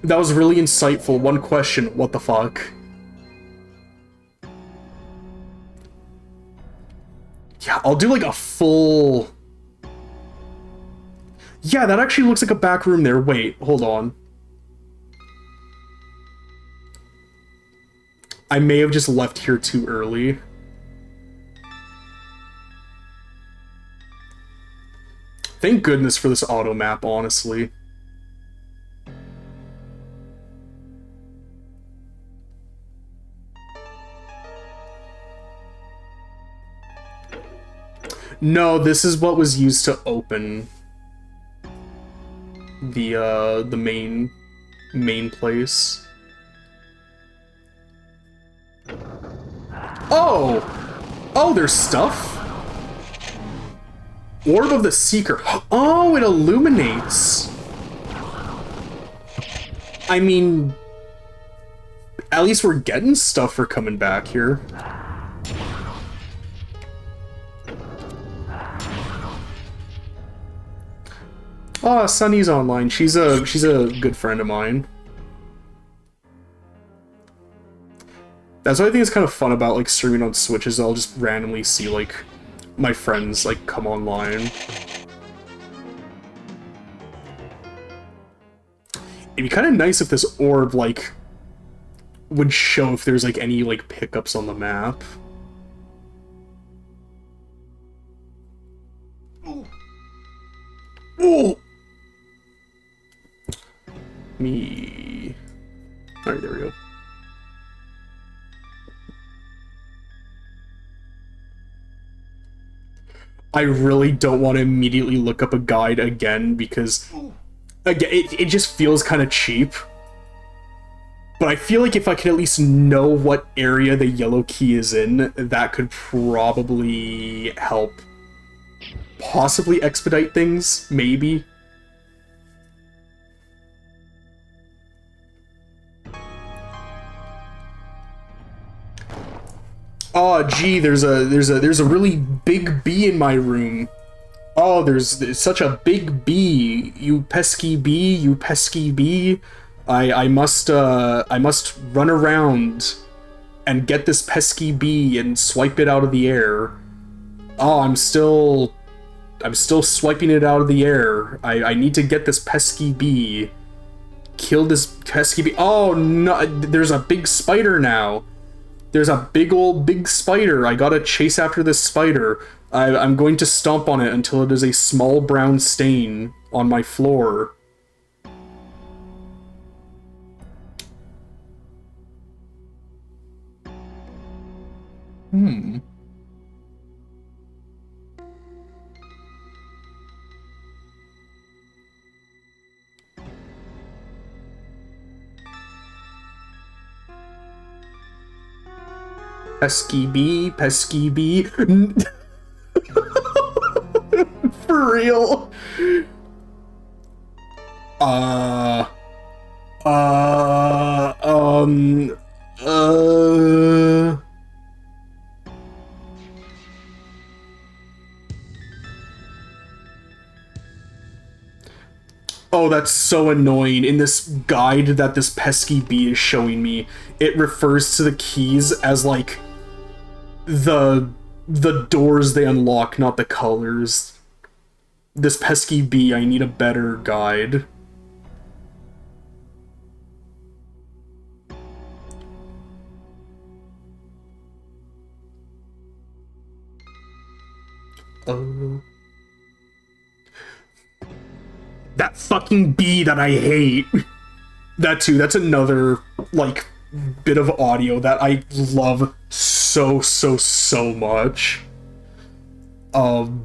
That was really insightful. One question, what the fuck? Yeah, I'll do like a full... Yeah, that actually looks like a back room there. Wait, hold on. I may have just left here too early. Thank goodness for this auto map, honestly. No, this is what was used to open the main place. Oh! Oh, there's stuff? Orb of the Seeker. Oh, it illuminates. I mean, at least we're getting stuff for coming back here. Oh, Sunny's online. She's a good friend of mine. That's what I think is kind of fun about like streaming on Switch, is I'll just randomly see like my friends like come online. It'd be kind of nice if this orb like would show if there's like any like pickups on the map. Oh! Me. Alright, there we go. I really don't want to immediately look up a guide again because, again, it just feels kind of cheap. But I feel like if I could at least know what area the yellow key is in, that could probably help possibly expedite things, maybe. Oh, gee, there's a really big bee in my room. Oh, there's such a big bee. You pesky bee, you pesky bee. I must run around and get this pesky bee and swipe it out of the air. Oh, I'm still swiping it out of the air. I need to get this pesky bee. Kill this pesky bee. Oh no, there's a big spider now. There's a big spider. I gotta chase after this spider. I'm going to stomp on it until it is a small brown stain on my floor. Hmm. Pesky bee, pesky bee. For real. Uh, uh, um, uh... Oh, that's so annoying. In this guide that this pesky bee is showing me, it refers to the keys as, like, the doors they unlock, not the colors. This pesky bee, I need a better guide. Oh. That fucking bee that I hate. That too, that's another, like, bit of audio that I love so, so, so much. Where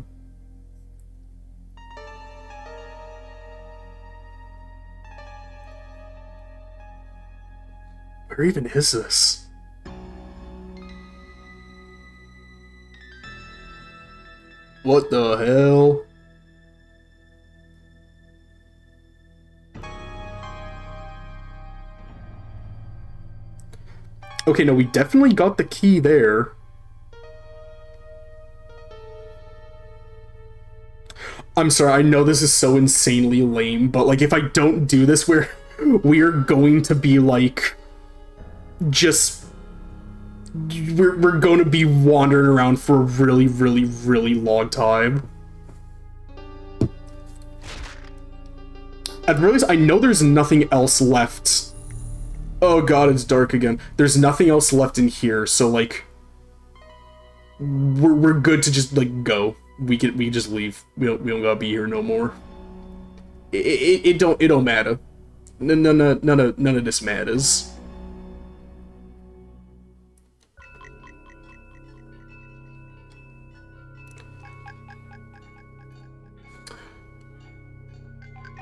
even is this? What the hell? Okay, no, we definitely got the key there. I'm sorry, I know this is so insanely lame, but, like, if I don't do this, we're going to be, like, just... We're going to be wandering around for a really, really, really long time. At the very least, I know there's nothing else left. Oh god, it's dark again. There's nothing else left in here, so, like, we're good to just, like, go. We can just leave. We don't gotta be here no more. It don't matter. None of this matters.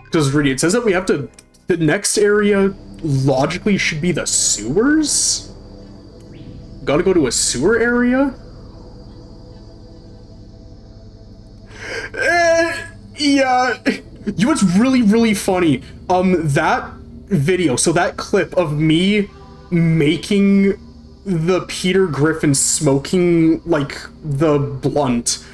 Because really, it says that we have to... The next area, logically, should be the sewers? Gotta go to a sewer area? Yeah. You know what's really, really funny? That video, so that clip of me making the Peter Griffin smoking, like, the blunt,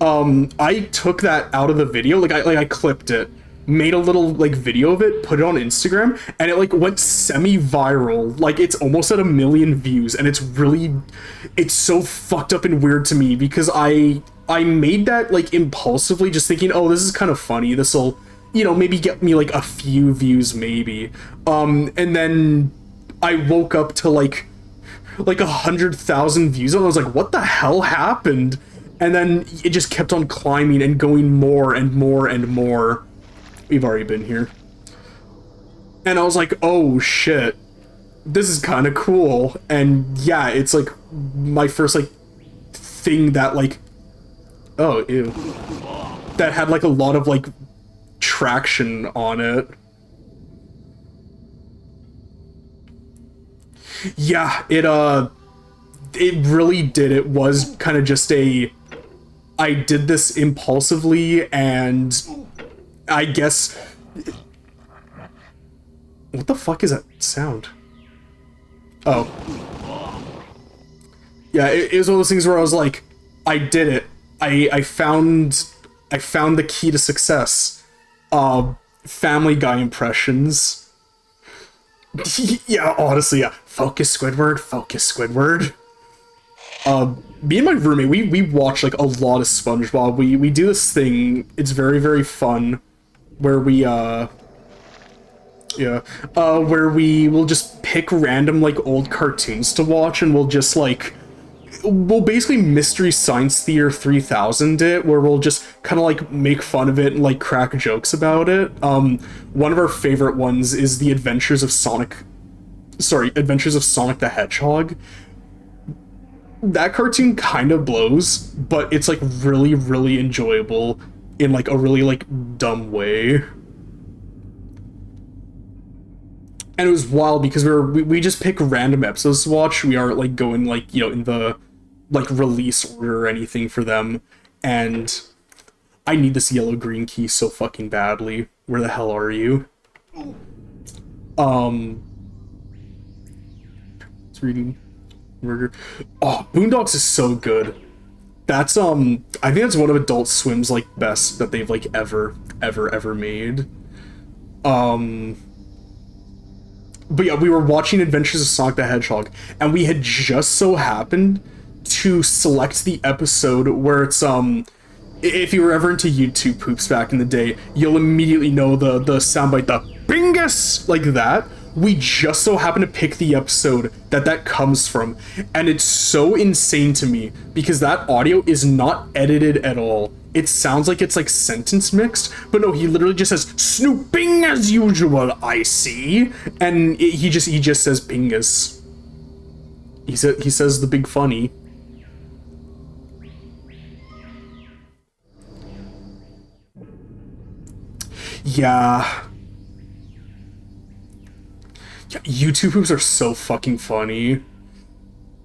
I took that out of the video, I clipped it, made a little, like, video of it, put it on Instagram, and it, like, went semi-viral. Like, it's almost at 1 million views, and it's so fucked up and weird to me, because I made that, like, impulsively, just thinking, oh, this is kind of funny, this'll, you know, maybe get me, like, a few views, maybe. And then I woke up to, like 100,000 views, and I was like, what the hell happened? And then it just kept on climbing and going more and more and more. We've already been here. And I was like, oh shit, this is kind of cool. And yeah, it's like my first, like, thing that, like, oh, ew, that had, like, a lot of, like, traction on it. Yeah, it really did. It was kind of just I did this impulsively, and I guess... What the fuck is that sound? Oh. Yeah, it was one of those things where I was like, I did it. I found the key to success. Family Guy impressions. Yeah, honestly, yeah. Focus, Squidward. Focus, Squidward. Me and my roommate, we watch, like, a lot of SpongeBob. We do this thing. It's very, very fun. Where we, where we will just pick random, like, old cartoons to watch, and we'll just, like... We'll basically Mystery Science Theater 3000 it, where we'll just kind of, like, make fun of it and, like, crack jokes about it. One of our favorite ones is the Adventures of Sonic the Hedgehog. that cartoon kind of blows, but it's like really, really enjoyable in like a really like dumb way. And it was wild because we just pick random episodes to watch. We aren't like going like, you know, in the like release order or anything for them. And I need this yellow green key so fucking badly. Where the hell are you? It's reading murder. Oh, Boondocks is so good. That's I think that's one of Adult Swim's like best that they've like ever made. But yeah, we were watching Adventures of Sonic the Hedgehog, and we had just so happened to select the episode where it's if you were ever into YouTube poops back in the day, you'll immediately know the soundbite, the bingus, like that. We just so happen to pick the episode that comes from, and it's so insane to me because that audio is not edited at all. It sounds like it's like sentence mixed, but no, he literally just says snooping as usual, I see, and he just says bingus. He says the big funny. Yeah, YouTube poops are so fucking funny.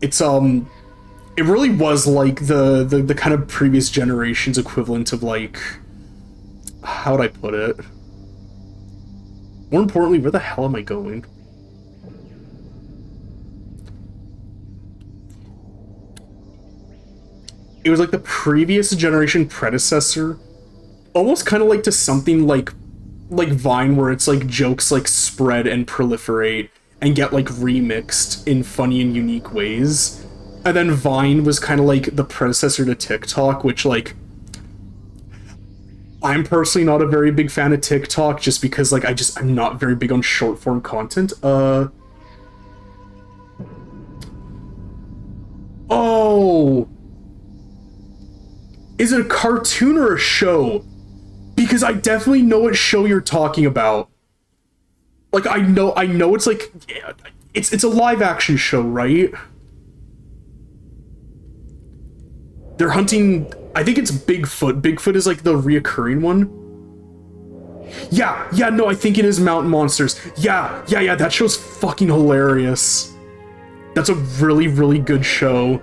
It's it really was like the kind of previous generation's equivalent of like, how would I put it? More importantly, where the hell am I going? It was like the previous generation predecessor, almost kind of like to something like Vine, where it's like jokes like spread and proliferate and get like remixed in funny and unique ways. And then Vine was kind of like the predecessor to TikTok, which like I'm personally not a very big fan of TikTok just because like I'm not very big on short form content. Oh, is it a cartoon or a show? Because I definitely know what show you're talking about. Like I know it's like, yeah, it's a live action show, right? They're hunting, I think it's Bigfoot. Bigfoot is like the reoccurring one. Yeah, no, I think it is Mountain Monsters. Yeah, that show's fucking hilarious. That's a really, really good show.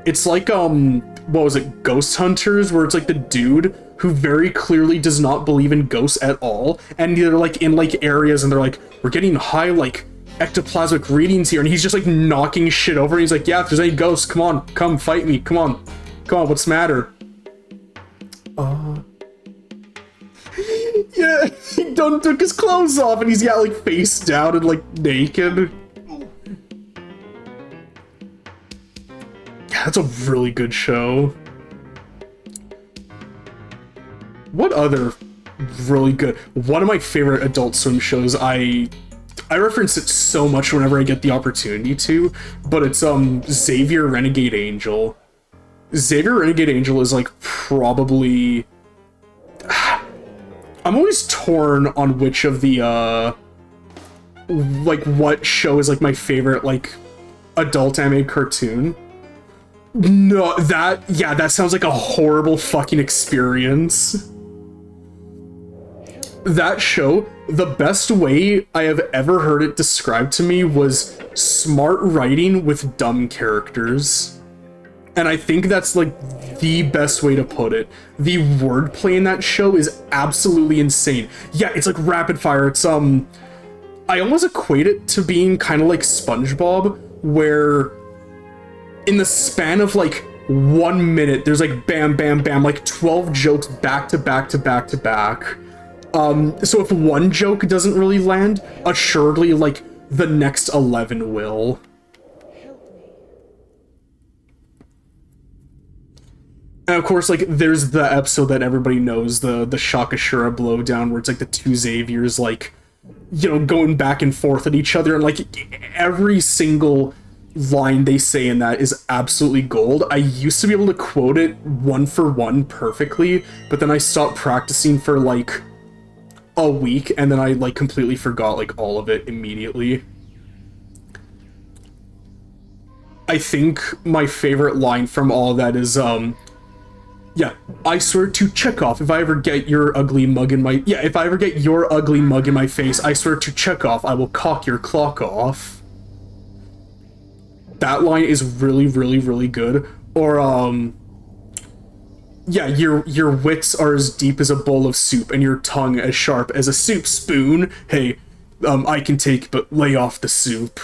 It's like, what was it, Ghost Hunters, where it's like the dude who very clearly does not believe in ghosts at all, and they're like in like areas and they're like, we're getting high like ectoplasmic readings here, and he's just like knocking shit over, and he's like, yeah, if there's any ghosts, come fight me, come on, what's the matter? Yeah, he done took his clothes off and he's got like face down and like naked. Yeah, that's a really good show. What other really good? One of my favorite Adult Swim shows, I reference it so much whenever I get the opportunity to, but it's Xavier Renegade Angel. Xavier Renegade Angel is like probably, I'm always torn on which of the like what show is like my favorite like adult anime cartoon. No, that sounds like a horrible fucking experience. That show, the best way I have ever heard it described to me was smart writing with dumb characters. And I think that's like the best way to put it. The wordplay in that show is absolutely insane. Yeah, it's like rapid fire. It's I almost equate it to being kind of like SpongeBob, where in the span of like 1 minute, there's like bam, bam, bam, like 12 jokes back to back to back to back. So if one joke doesn't really land, assuredly like the next 11 will. And of course, like, there's the episode that everybody knows, the Shakashura blowdown, where it's like the two Xaviers, like, you know, going back and forth at each other, and like every single line they say in that is absolutely gold. I used to be able to quote it one for one perfectly, but then I stopped practicing for like a week, and then I like completely forgot like all of it immediately. I think my favorite line from all of that is, yeah, I swear to Chekhov, if I ever get your ugly mug in my... Yeah, if I ever get your ugly mug in my face, I swear to Chekhov, I will cock your clock off. That line is really, really, really good. Or, yeah, your wits are as deep as a bowl of soup, and your tongue as sharp as a soup spoon. Hey, I can take, but lay off the soup.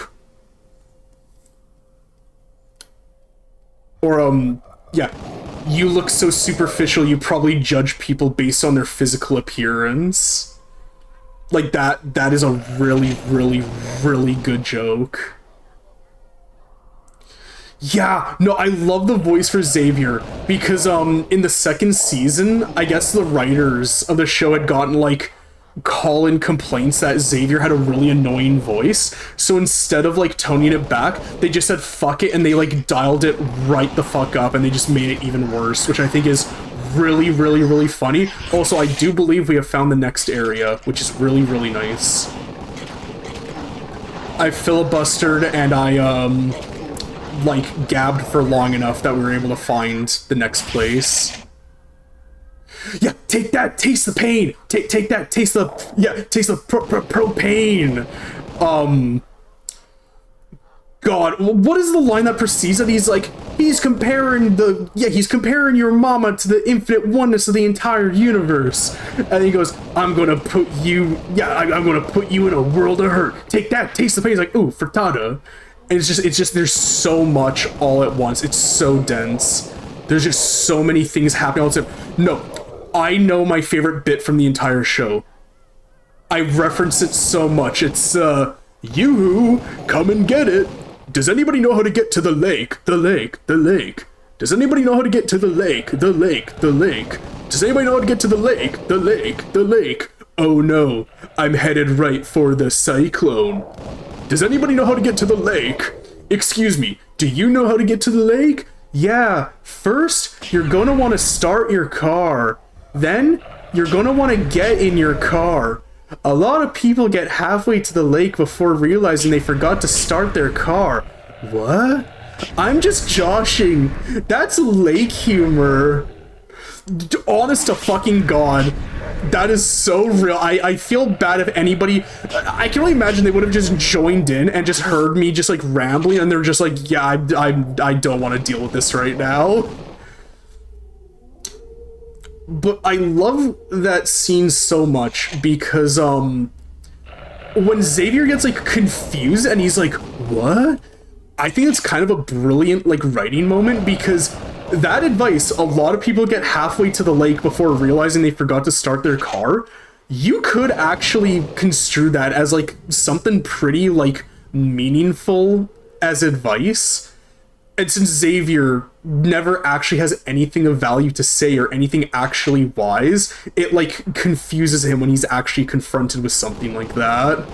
Or, yeah, you look so superficial, you probably judge people based on their physical appearance. Like, that is a really, really, really good joke. Yeah, no, I love the voice for Xavier, because, in the second season, I guess the writers of the show had gotten, like, call-in complaints that Xavier had a really annoying voice, so instead of, like, toning it back, they just said fuck it, and they, like, dialed it right the fuck up, and they just made it even worse, which I think is really, really, really funny. Also, I do believe we have found the next area, which is really, really nice. I filibustered, and I, like, gabbed for long enough that we were able to find the next place. Yeah, take that, taste the pain! Take that, taste the... Yeah, taste the propane! God, what is the line that precedes it? He's like, he's comparing the... Yeah, he's comparing your mama to the infinite oneness of the entire universe. And he goes, I'm gonna put you... Yeah, I'm gonna put you in a world of hurt. Take that, taste the pain. He's like, ooh, frittata. And it's just, there's so much all at once. It's so dense. There's just so many things happening all the time. No, I know my favorite bit from the entire show. I reference it so much. It's, yoo-hoo, come and get it. Does anybody know how to get to the lake? The lake, the lake. Does anybody know how to get to the lake? The lake, the lake. Does anybody know how to get to the lake? The lake, the lake. Oh no, I'm headed right for the cyclone. Does anybody know how to get to the lake? Excuse me, do you know how to get to the lake? Yeah, first, you're gonna want to start your car. Then, you're gonna want to get in your car. A lot of people get halfway to the lake before realizing they forgot to start their car. What? I'm just joshing. That's lake humor. Honest to fucking God. That is so real. I feel bad if anybody... I can only imagine they would have just joined in and just heard me just like rambling, and they're just like, yeah, I don't want to deal with this right now. But I love that scene so much because, when Xavier gets, like, confused and he's like, what? I think it's kind of a brilliant, like, writing moment, because that advice, a lot of people get halfway to the lake before realizing they forgot to start their car. You could actually construe that as, like, something pretty, like, meaningful as advice. And since Xavier never actually has anything of value to say or anything actually wise, it, like, confuses him when he's actually confronted with something like that.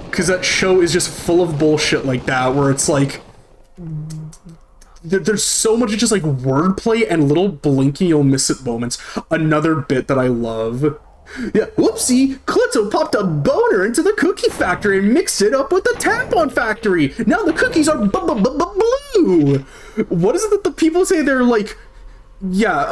Because that show is just full of bullshit like that, where it's like... There's so much just, like, wordplay and little blinking you'll miss it moments. Another bit that I love. Yeah, whoopsie! Klutzo popped a boner into the cookie factory and mixed it up with the tampon factory! Now the cookies are blue! What is it that the people say? They're like, yeah,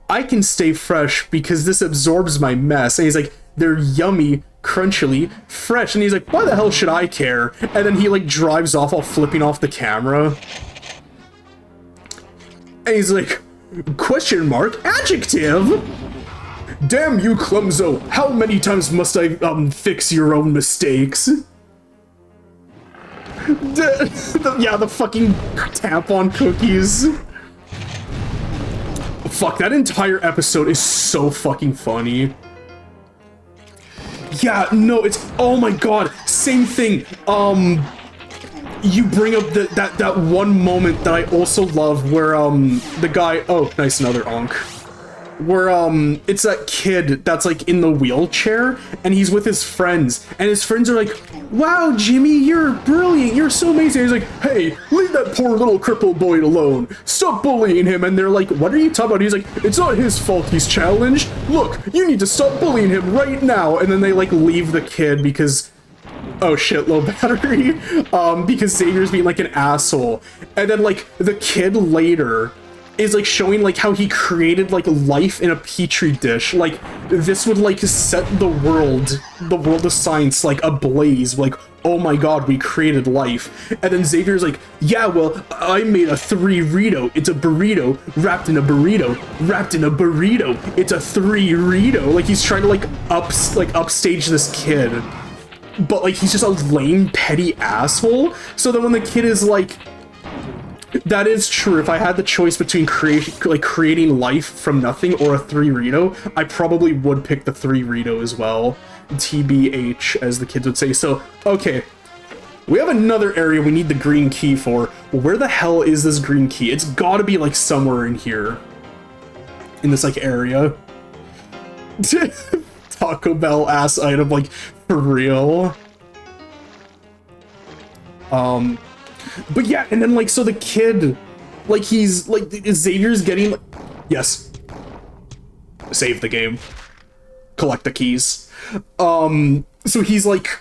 I can stay fresh because this absorbs my mess. And he's like, they're yummy, crunchily, fresh. And he's like, why the hell should I care? And then he, like, drives off while flipping off the camera. And he's like, question mark, adjective? Damn you, Clumzo! How many times must I, fix your own mistakes? Yeah, the fucking tampon cookies. Fuck, that entire episode is so fucking funny. Yeah, no, it's... Oh my god, same thing. You bring up that one moment that I also love where, the guy... Oh, nice, another onk. Where, it's that kid that's, like, in the wheelchair, and he's with his friends, and his friends are like, wow, Jimmy, you're brilliant, you're so amazing. And he's like, hey, leave that poor little crippled boy alone. Stop bullying him. And they're like, what are you talking about? He's like, it's not his fault he's challenged. Look, you need to stop bullying him right now. And then they, like, leave the kid because oh shit, low battery, because Xavier's being like an asshole. And then like the kid later is like showing like how he created like life in a petri dish. Like this would like set the world of science like ablaze. Like, oh my god, we created life. And then Xavier's like, yeah, well, I made a 3-rito. It's a burrito wrapped in a burrito wrapped in a burrito. It's a 3-rito. Like he's trying to like upstage this kid. But like he's just a lame, petty asshole. So then when the kid is like, that is true. If I had the choice between creating life from nothing or a 3-rito, I probably would pick the 3-rito as well. TBH, as the kids would say. So, okay. We have another area we need the green key for. Where the hell is this green key? It's gotta be like somewhere in here. In this like area. Taco Bell ass item, like, for real. But yeah, and then like, so the kid, like he's, like, Xavier's getting, like, yes. Save the game. Collect the keys. So he's like,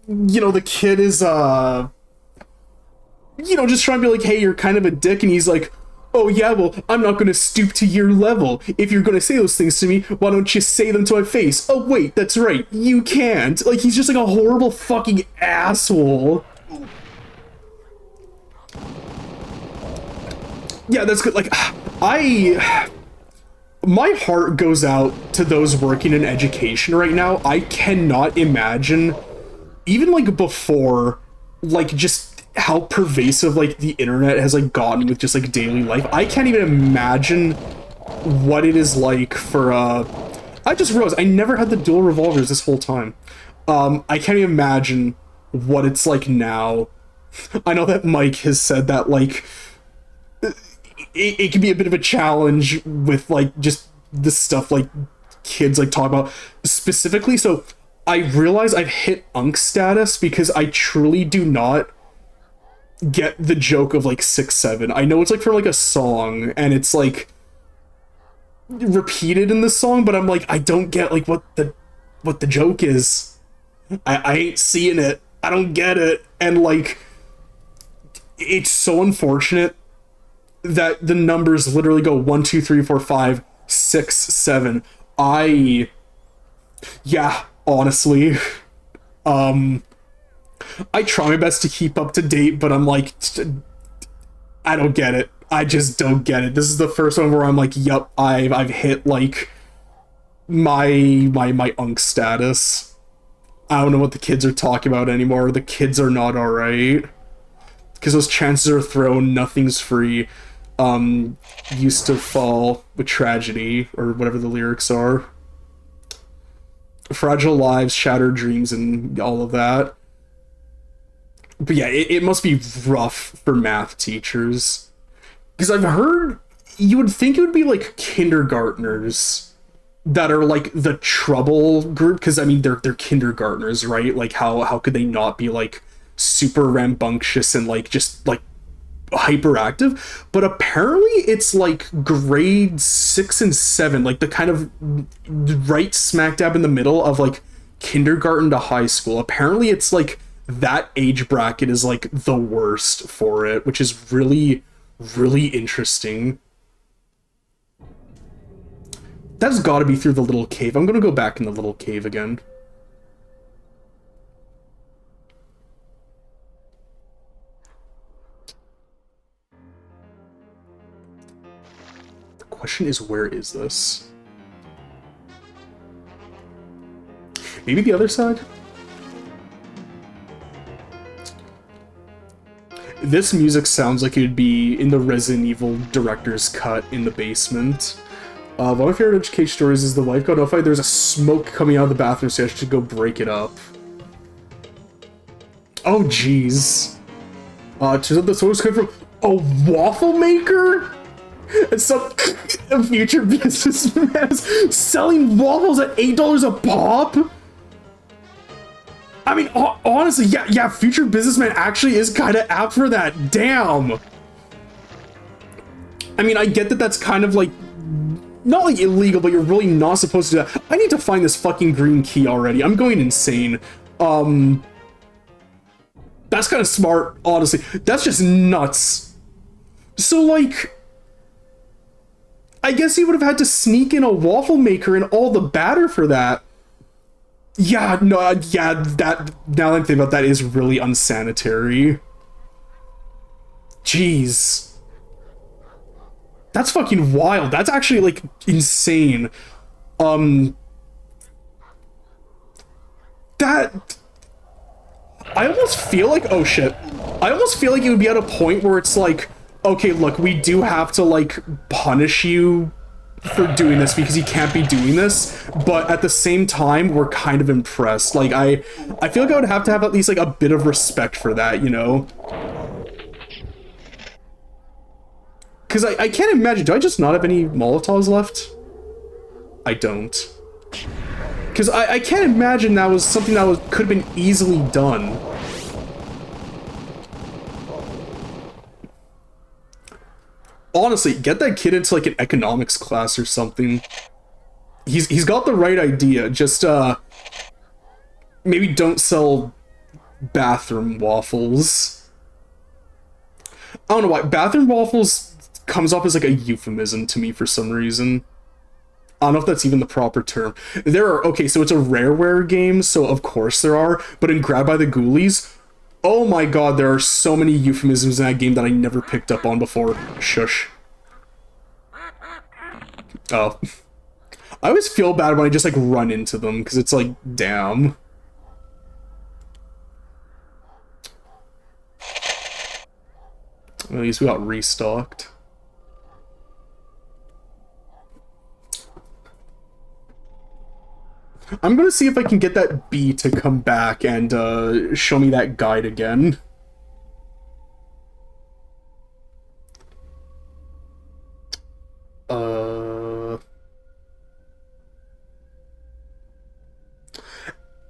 you know, the kid is, you know, just trying to be like, hey, you're kind of a dick, and he's like, oh yeah, well, I'm not gonna stoop to your level. If you're gonna say those things to me, why don't you say them to my face? Oh wait, that's right, you can't. Like, he's just like a horrible fucking asshole. Yeah, that's good. Like, my heart goes out to those working in education right now. I cannot imagine, even like before, like just how pervasive like the internet has like gotten with just like daily life. I can't even imagine what it is like for I just realized I never had the dual revolvers this whole time. I can't even imagine what it's like now. I know that Mike has said that like it can be a bit of a challenge with like just the stuff like kids like talk about specifically. So I realize I've hit unk status because I truly do not get the joke of like 6'7". I know it's like for like a song and it's like repeated in the song, but I'm like, I don't get like what the joke is. I ain't seeing it. I don't get it. And like, it's so unfortunate that the numbers literally go 1, 2, 3, 4, 5, 6, 7. Yeah, honestly, I try my best to keep up to date, but I'm like, I don't get it. I just don't get it. This is the first one where I'm like, yup, I've hit like my unk status. I don't know what the kids are talking about anymore. The kids are not alright. Because those chances are thrown, nothing's free. Used to fall with tragedy, or whatever the lyrics are. Fragile lives, shattered dreams, and all of that. But yeah, it must be rough for math teachers. Because I've heard, you would think it would be like kindergartners that are like the trouble group, because I mean they're kindergartners, right? Like how could they not be like super rambunctious and like just like hyperactive? But apparently it's like grade 6 and 7, like the kind of right smack dab in the middle of like kindergarten to high school. Apparently it's like that age bracket is like the worst for it, which is really, really interesting. That's gotta be through the little cave. I'm gonna go back in the little cave again. The question is, where is this? Maybe the other side? This music sounds like it would be in the Resident Evil director's cut in the basement. One of my favorite education stories is the wife got notified there's a smoke coming out of the bathroom, so I should go break it up. Oh, jeez. Turns out the smoke's coming from a waffle maker? And some future businessman is selling waffles at $8 a pop? I mean, honestly, yeah, future businessman actually is kind of apt for that. Damn. I mean, I get that that's kind of like, not like illegal, but you're really not supposed to do that. I need to find this fucking green key already. I'm going insane. That's kind of smart, honestly. That's just nuts. So, like, I guess he would have had to sneak in a waffle maker and all the batter for that. Yeah, no, yeah, that, now that I think about that, is really unsanitary. Jeez. That's fucking wild. That's actually, like, insane. That... I almost feel like... Oh, shit. I almost feel like it would be at a point where it's like, okay, look, we do have to, like, punish you for doing this because you can't be doing this, but at the same time, we're kind of impressed. Like, I feel like I would have to have at least, like, a bit of respect for that, you know? Because I can't imagine... Do I just not have any Molotovs left? I don't. Because I can't imagine that was something that could have been easily done. Honestly, get that kid into, like, an economics class or something. He's got the right idea. Just, maybe don't sell bathroom waffles. I don't know why. Bathroom waffles comes off as, like, a euphemism to me for some reason. I don't know if that's even the proper term. There are... Okay, so it's a Rareware game, so of course there are. But in Grab by the Ghoulies... Oh my god, there are so many euphemisms in that game that I never picked up on before. Shush. Oh. I always feel bad when I just, like, run into them, because it's like, damn. Well, at least we got restocked. I'm gonna see if I can get that bee to come back and show me that guide again.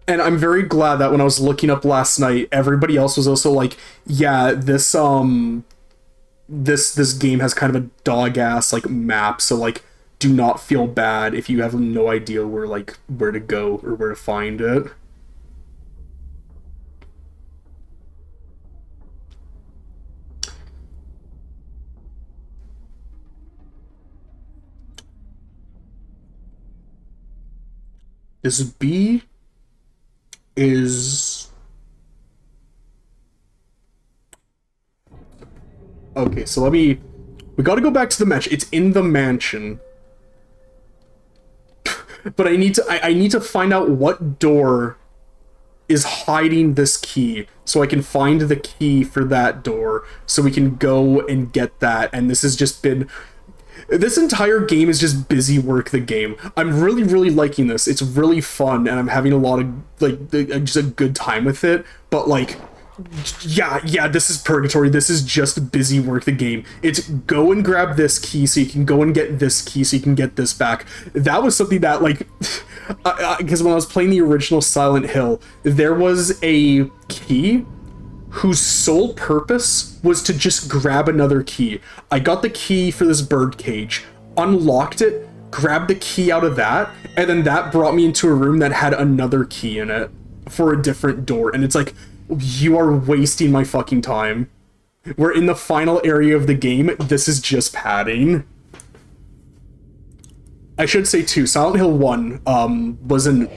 And I'm very glad that when I was looking up last night, everybody else was also like, yeah, this this game has kind of a dog-ass, like, map, so, like, do not feel bad if you have no idea where, like, where to go or where to find it. This bee is... Okay, so we gotta go back to the mansion. It's in the mansion. But I need to find out what door is hiding this key, so I can find the key for that door, so we can go and get that. And this has just been... This entire game is just busy work the game. I'm really, really liking this. It's really fun, and I'm having a lot of, like, just a good time with it. But, like, yeah, this is purgatory. This is just busy work the game. It's go and grab this key so you can go and get this key so you can get this back. That was something that, like, because when I was playing the original Silent Hill, there was a key whose sole purpose was to just grab another key. I got the key for this bird cage, unlocked it, grabbed the key out of that, and then that brought me into a room that had another key in it for a different door. And it's like, you are wasting my fucking time. We're in the final area of the game. This is just padding. I should say, too, Silent Hill 1 was an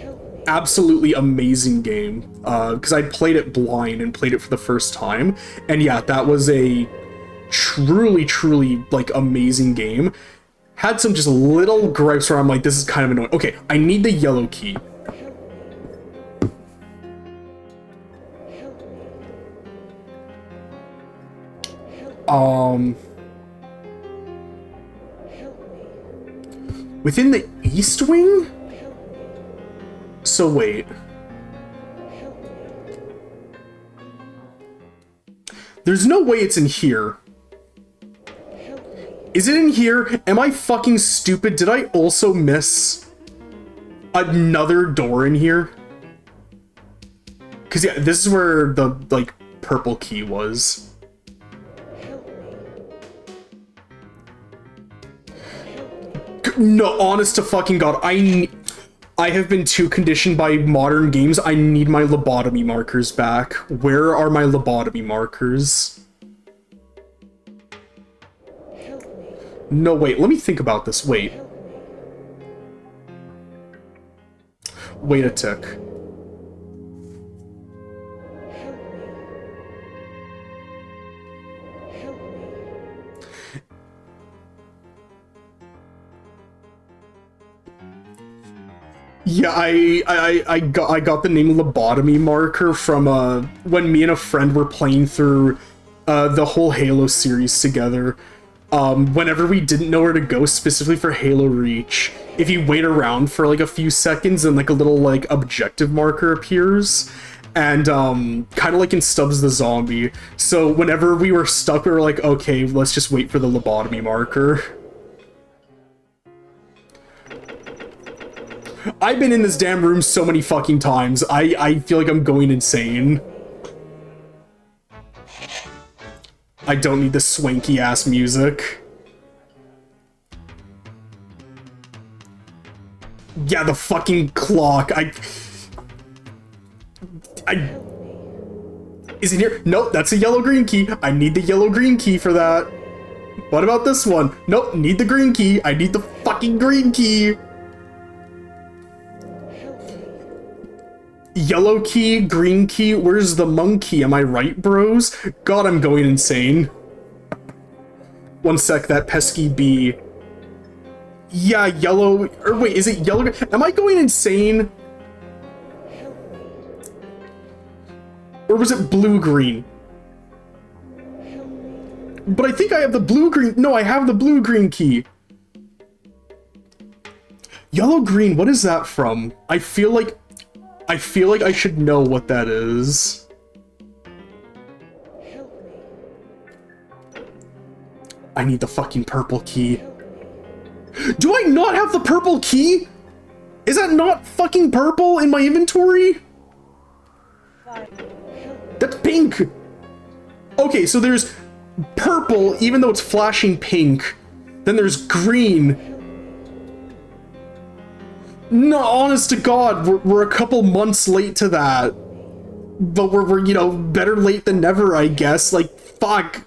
absolutely amazing game, because I played it blind and played it for the first time, and yeah, that was a truly, like, amazing game. Had some just little gripes where I'm like, this is kind of annoying. Okay, I need the yellow key. Within the East Wing? So wait. There's no way it's in here. Is it in here? Am I fucking stupid? Did I also miss another door in here? Because, yeah, this is where the, like, purple key was. No, honest to fucking God, I have been too conditioned by modern games. I need my lobotomy markers back. Where are my lobotomy markers? No, wait, let me think about this. Wait. Wait a tick. Yeah, I got the name lobotomy marker from when me and a friend were playing through the whole Halo series together. Whenever we didn't know where to go, specifically for Halo Reach, if you wait around for like a few seconds and like a little like objective marker appears, and kind of like in Stubbs the Zombie. So whenever we were stuck, we were like, okay, let's just wait for the lobotomy marker. I've been in this damn room so many fucking times. I feel like I'm going insane. I don't need this swanky ass music. Yeah, the fucking clock. Is it here? Nope, that's a yellow-green key. I need the yellow-green key for that. What about this one? Nope, need the green key. I need the fucking green key. Yellow key, green key, where's the monkey? Am I right, bros? God, I'm going insane. One sec, that pesky bee. Yeah, yellow, or wait, is it yellow? Am I going insane? Or was it blue-green? But I think I have the blue-green, no, I have the blue-green key. Yellow-green, what is that from? I feel like I should know what that is. I need the fucking purple key. Do I not have the purple key? Is that not fucking purple in my inventory? That's pink! Okay, so there's purple, even though it's flashing pink. Then there's green. No, honest to God, we're a couple months late to that. But we're you know, better late than never, I guess. Like, fuck.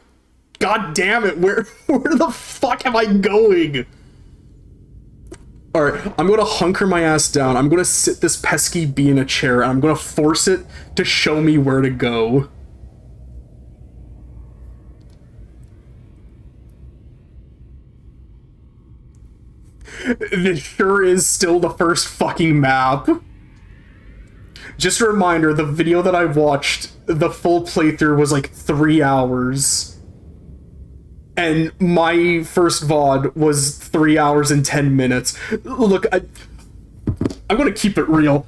God damn it, where the fuck am I going? Alright, I'm gonna hunker my ass down. I'm gonna sit this pesky bee in a chair, and I'm gonna force it to show me where to go. This sure is still the first fucking map. Just a reminder, the video that I watched, the full playthrough was like 3 hours. And my first VOD was 3 hours and 10 minutes. Look, I'm gonna keep it real.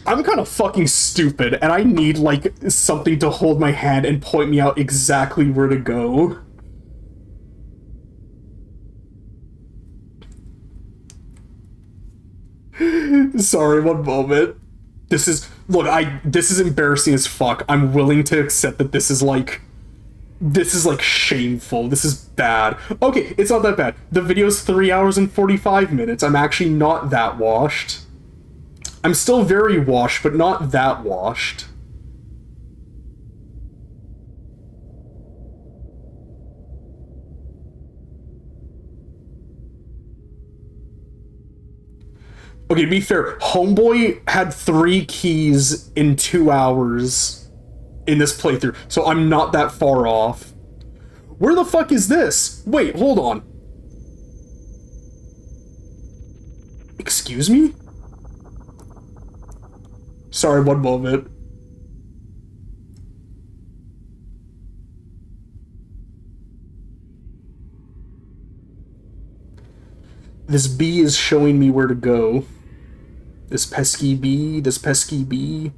I'm kind of fucking stupid, and I need, like, something to hold my hand and point me out exactly where to go. Sorry, one moment. This is embarrassing as fuck. I'm willing to accept that this is like shameful. This is bad. Okay, it's not that bad. The video's 3 hours and 45 minutes. I'm actually not that washed. I'm still very washed, but not that washed. Okay, to be fair, Homeboy had 3 keys in 2 hours in this playthrough, so I'm not that far off. Where the fuck is this? Wait, hold on. Excuse me? Sorry, one moment. This bee is showing me where to go. This pesky bee, this pesky bee.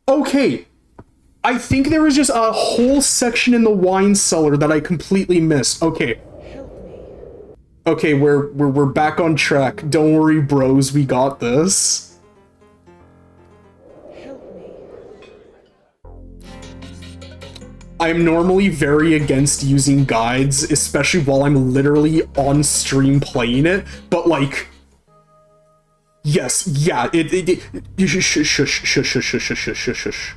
Okay, I think there was just a whole section in the wine cellar that I completely missed. Okay. Okay, we're back on track. Don't worry, bros, we got this. I'm normally very against using guides, especially while I'm literally on stream playing it, but like, yes, yeah, shush.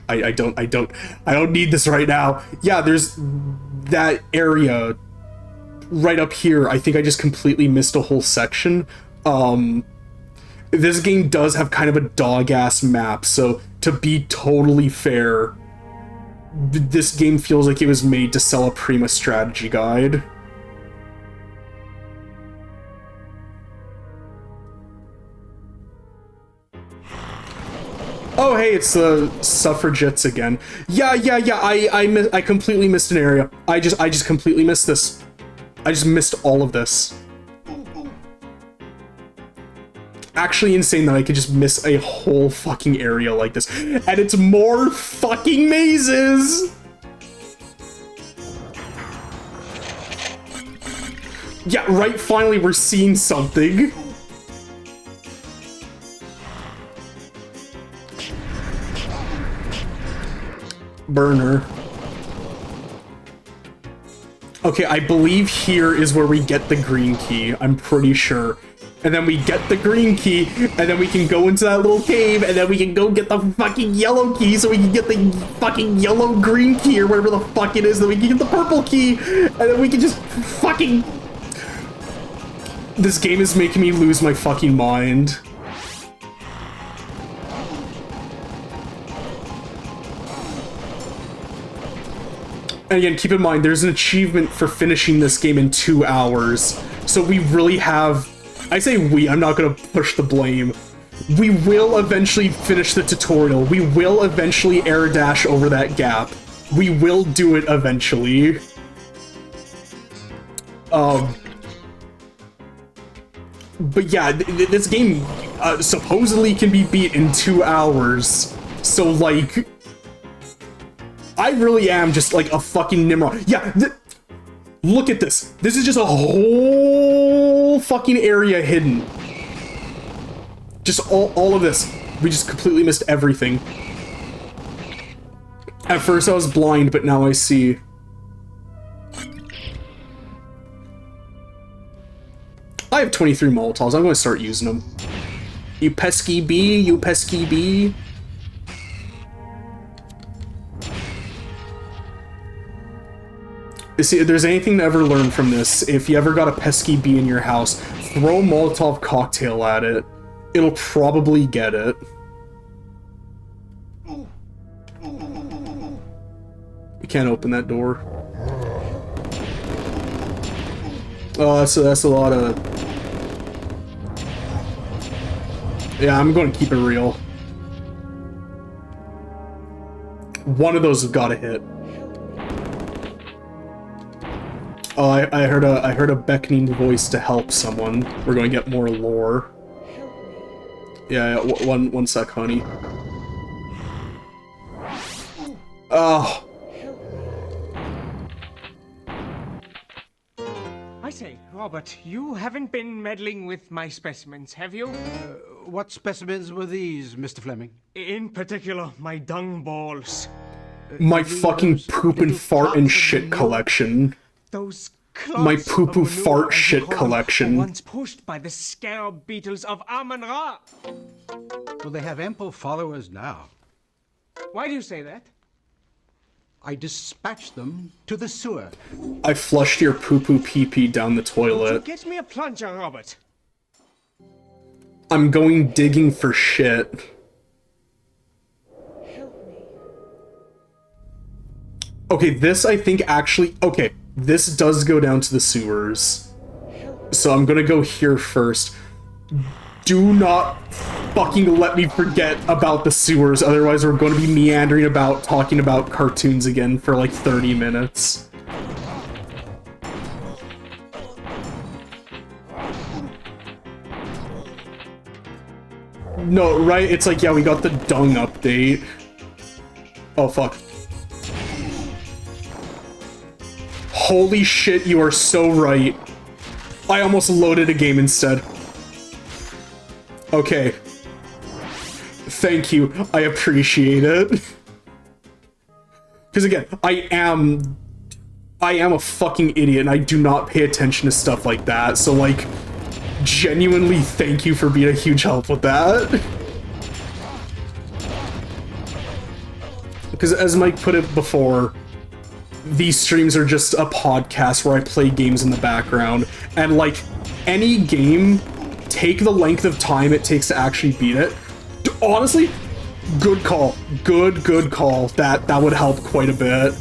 I don't need this right now. Yeah, there's that area right up here. I think I just completely missed a whole section. This game does have kind of a dog-ass map, so to be totally fair, this game feels like it was made to sell a Prima strategy guide. Oh, hey, it's the suffragettes again. Yeah, I completely missed an area. I just completely missed this. I just missed all of this. Actually insane that I could just miss a whole fucking area like this. And it's more fucking mazes! Yeah, right, finally we're seeing something. Burner. Okay, I believe here is where we get the green key. I'm pretty sure. And then we get the green key, and then we can go into that little cave, and then we can go get the fucking yellow key, so we can get the fucking yellow-green key, or whatever the fuck it is, then we can get the purple key, and then we can just fucking... This game is making me lose my fucking mind. And again, keep in mind, there's an achievement for finishing this game in 2 hours, so we really have... I say we, I'm not gonna push the blame. We will eventually finish the tutorial. We will eventually air dash over that gap. We will do it eventually. But yeah, this game supposedly can be beat in 2 hours. So like, I really am just like a fucking Nimrod. Yeah, look at this. This is just a whole fucking area hidden. Just all of this. We just completely missed everything. At first I was blind, but now I see. I have 23 Molotovs. I'm going to start using them. You pesky bee, you pesky bee. See, if there's anything to ever learn from this, if you ever got a pesky bee in your house, throw a Molotov cocktail at it. It'll probably get it. You can't open that door. Oh, that's a lot of... Yeah, I'm going to keep it real. One of those have got to hit. Oh, I heard a beckoning voice to help someone. We're going to get more lore. Yeah, one sec, honey. Oh. I say, Robert, you haven't been meddling with my specimens, have you? What specimens were these, Mr. Fleming? In particular, my dung balls. My fucking poop and fart and shit collection. Those My poo-poo fart shit collection. Once pushed by the scarab beetles of Amun-Ra. Well, they have ample followers now. Why do you say that? I dispatched them to the sewer. I flushed your poo-poo pee-pee down the toilet. Get me a plunger, Robert. I'm going digging for shit. Okay, this I think actually... Okay, this does go down to the sewers. So I'm gonna go here first. Do not fucking let me forget about the sewers, otherwise we're going to be meandering about talking about cartoons again for like 30 minutes. No, right? It's like, yeah, we got the dung update. Oh, fuck. Holy shit, you are so right. I almost loaded a game instead. Okay. Thank you. I appreciate it. Because again, I am a fucking idiot and I do not pay attention to stuff like that. So like, genuinely thank you for being a huge help with that. Because as Mike put it before, these streams are just a podcast where I play games in the background, and like any game, take the length of time it takes to actually beat it. Honestly, good call. Good call. That would help quite a bit.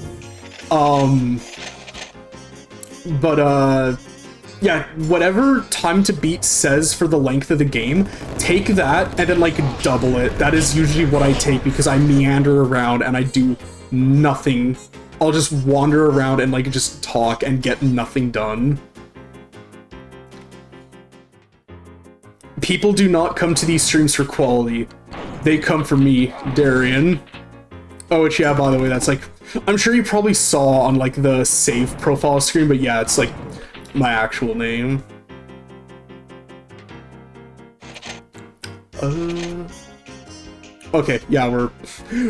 Yeah, whatever time to beat says for the length of the game, take that and then like double it. That is usually what I take because I meander around and I do nothing. I'll just wander around and like just talk and get nothing done. People do not come to these streams for quality. They come for me, Darian. Oh, which, yeah, by the way, that's like, I'm sure you probably saw on like the save profile screen, but yeah, it's like my actual name. Okay, yeah, we're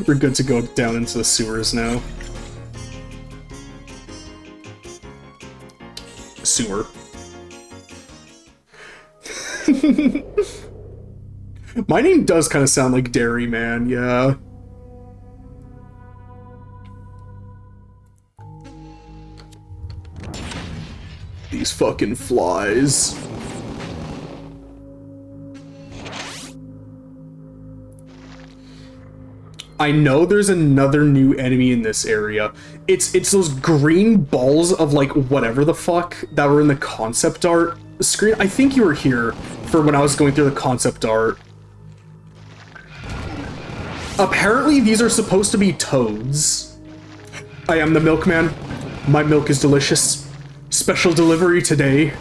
good to go down into the sewers now. Sewer. My name does kind of sound like Dairy Man, yeah. These fucking flies. I know there's another new enemy in this area. It's those green balls of like whatever the fuck that were in the concept art screen. I think you were here for when I was going through the concept art. Apparently these are supposed to be toads. I am the milkman. My milk is delicious. Special delivery today.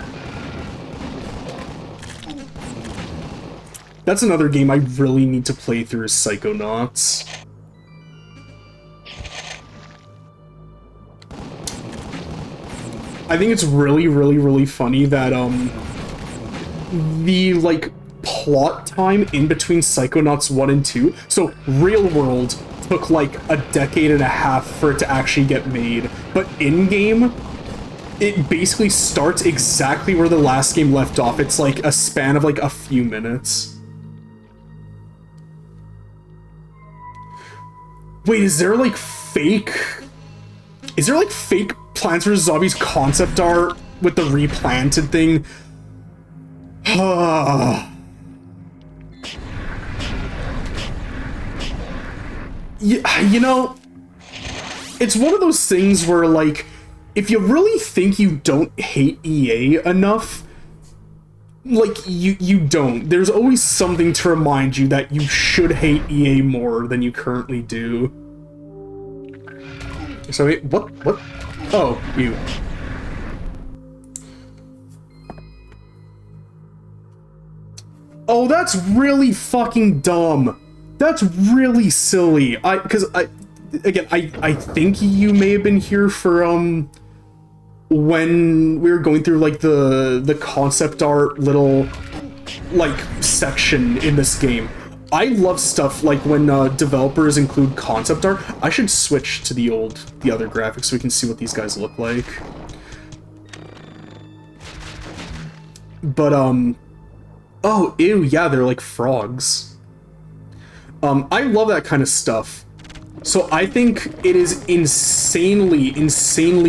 That's another game I really need to play through is Psychonauts. I think it's really funny that the like plot time in between Psychonauts 1 and 2, so Real World took like a decade and a half for it to actually get made, but in-game it basically starts exactly where the last game left off. It's like a span of like a few minutes. Wait, is there like fake Plants vs. Zombies concept art with the replanted thing? You know, it's one of those things where like, if you really think you don't hate EA enough, like, you don't. There's always something to remind you that you should hate EA more than you currently do. So, wait, what? Oh, you. Oh, that's really fucking dumb. That's really silly. Again, I think you may have been here for, when we were going through like the concept art little like section in this game. I love stuff like when developers include concept art. I should switch to the other graphics so we can see what these guys look like. But oh, ew, yeah, they're like frogs. I love that kind of stuff. So I think it is insanely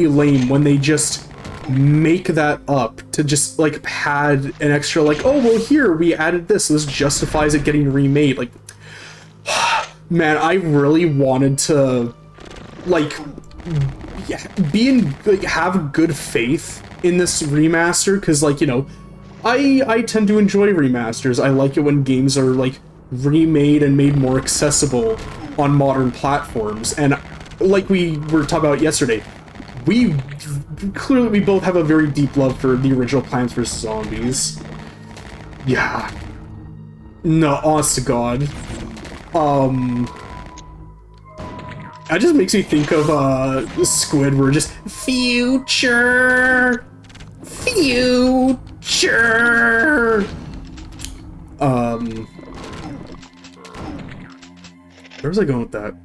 lame when they just make that up to just like pad an extra like, oh well, here we added this, so this justifies it getting remade. Like, man, I really wanted to like have good faith in this remaster, because like, you know, I tend to enjoy remasters. I like it when games are like remade and made more accessible on modern platforms, and like we were talking about yesterday, we both have a very deep love for the original Plants vs. Zombies. Yeah. No, honest to God. That just makes me think of Squidward, just future. Where was I going with that?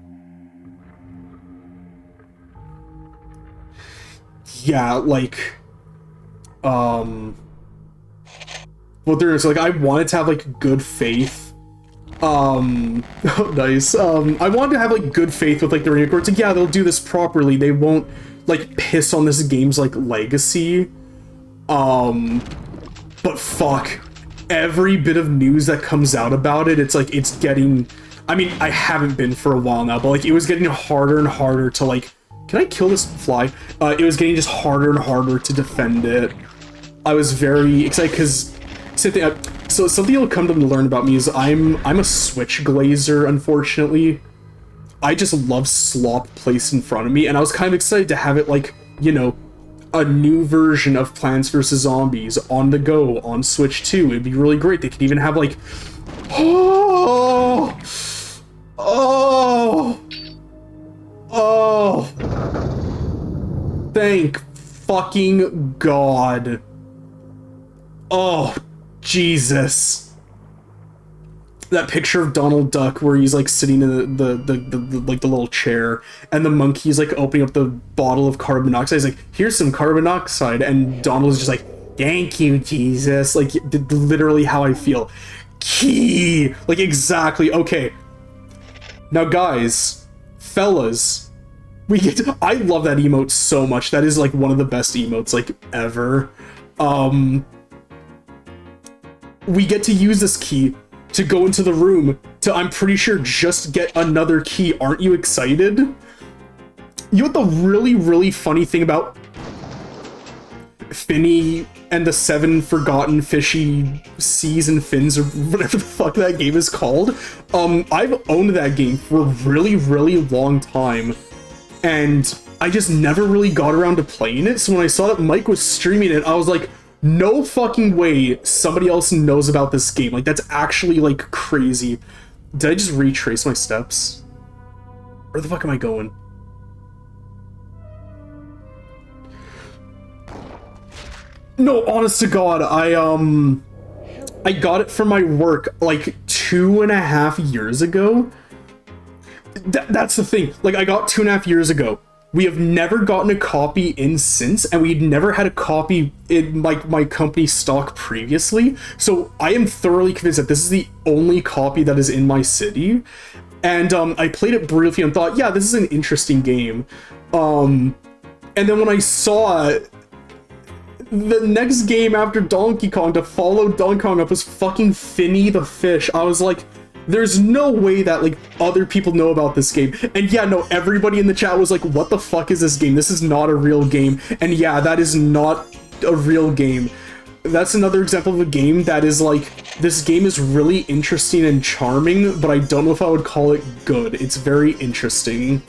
yeah, like, well, there's, like, I wanted to have, like, good faith. Nice. I wanted to have, like, good faith with, like, the Arena Courts. Like, yeah, they'll do this properly. They won't, like, piss on this game's, like, legacy. But fuck. Every bit of news that comes out about it, it's, like, it's getting... I mean, I haven't been for a while now, but, like, it was getting harder and harder to, like... Can I kill this fly? It was getting just harder and harder to defend it. I was very excited, because... So something you'll come to learn about me is I'm a Switch glazer, unfortunately. I just love slop placed in front of me, and I was kind of excited to have it, like, you know, a new version of Plants vs. Zombies on the go on Switch 2. It'd be really great. They could even have, like... Oh! Oh! Oh! Thank fucking God. Oh, Jesus. That picture of Donald Duck where he's like sitting in the little chair, and the monkey's like opening up the bottle of carbon monoxide. He's like, here's some carbon monoxide, and Donald's just like, thank you, Jesus. Like, literally how I feel. Key! Like, exactly. Okay. Now, guys, fellas, we get to, I love that emote so much. That is like one of the best emotes like ever. We get to use this key to go into the room to, I'm pretty sure, just get another key. Aren't you excited? You know what the really, really funny thing about Finny and the Seven Forgotten Fishy Seas and Fins, or whatever the fuck that game is called? I've owned that game for a really, really long time, and I just never really got around to playing it. So when I saw that Mike was streaming it, I was like, no fucking way somebody else knows about this game. Like, that's actually, like, crazy. Did I just retrace my steps? Where the fuck am I going? No, honest to God, I got it from my work, like, 2.5 years ago. That's the thing. Like, I got 2.5 years ago. We have never gotten a copy in since, and we'd never had a copy in my company stock previously. So I am thoroughly convinced that this is the only copy that is in my city. And I played it briefly and thought, yeah, this is an interesting game. And then when I saw the next game after Donkey Kong to follow Donkey Kong up was fucking Finny the Fish, I was like, there's no way that, like, other people know about this game. And yeah, no, everybody in the chat was like, what the fuck is this game? This is not a real game. And yeah, that is not a real game. That's another example of a game that is like, this game is really interesting and charming, but I don't know if I would call it good. It's very interesting.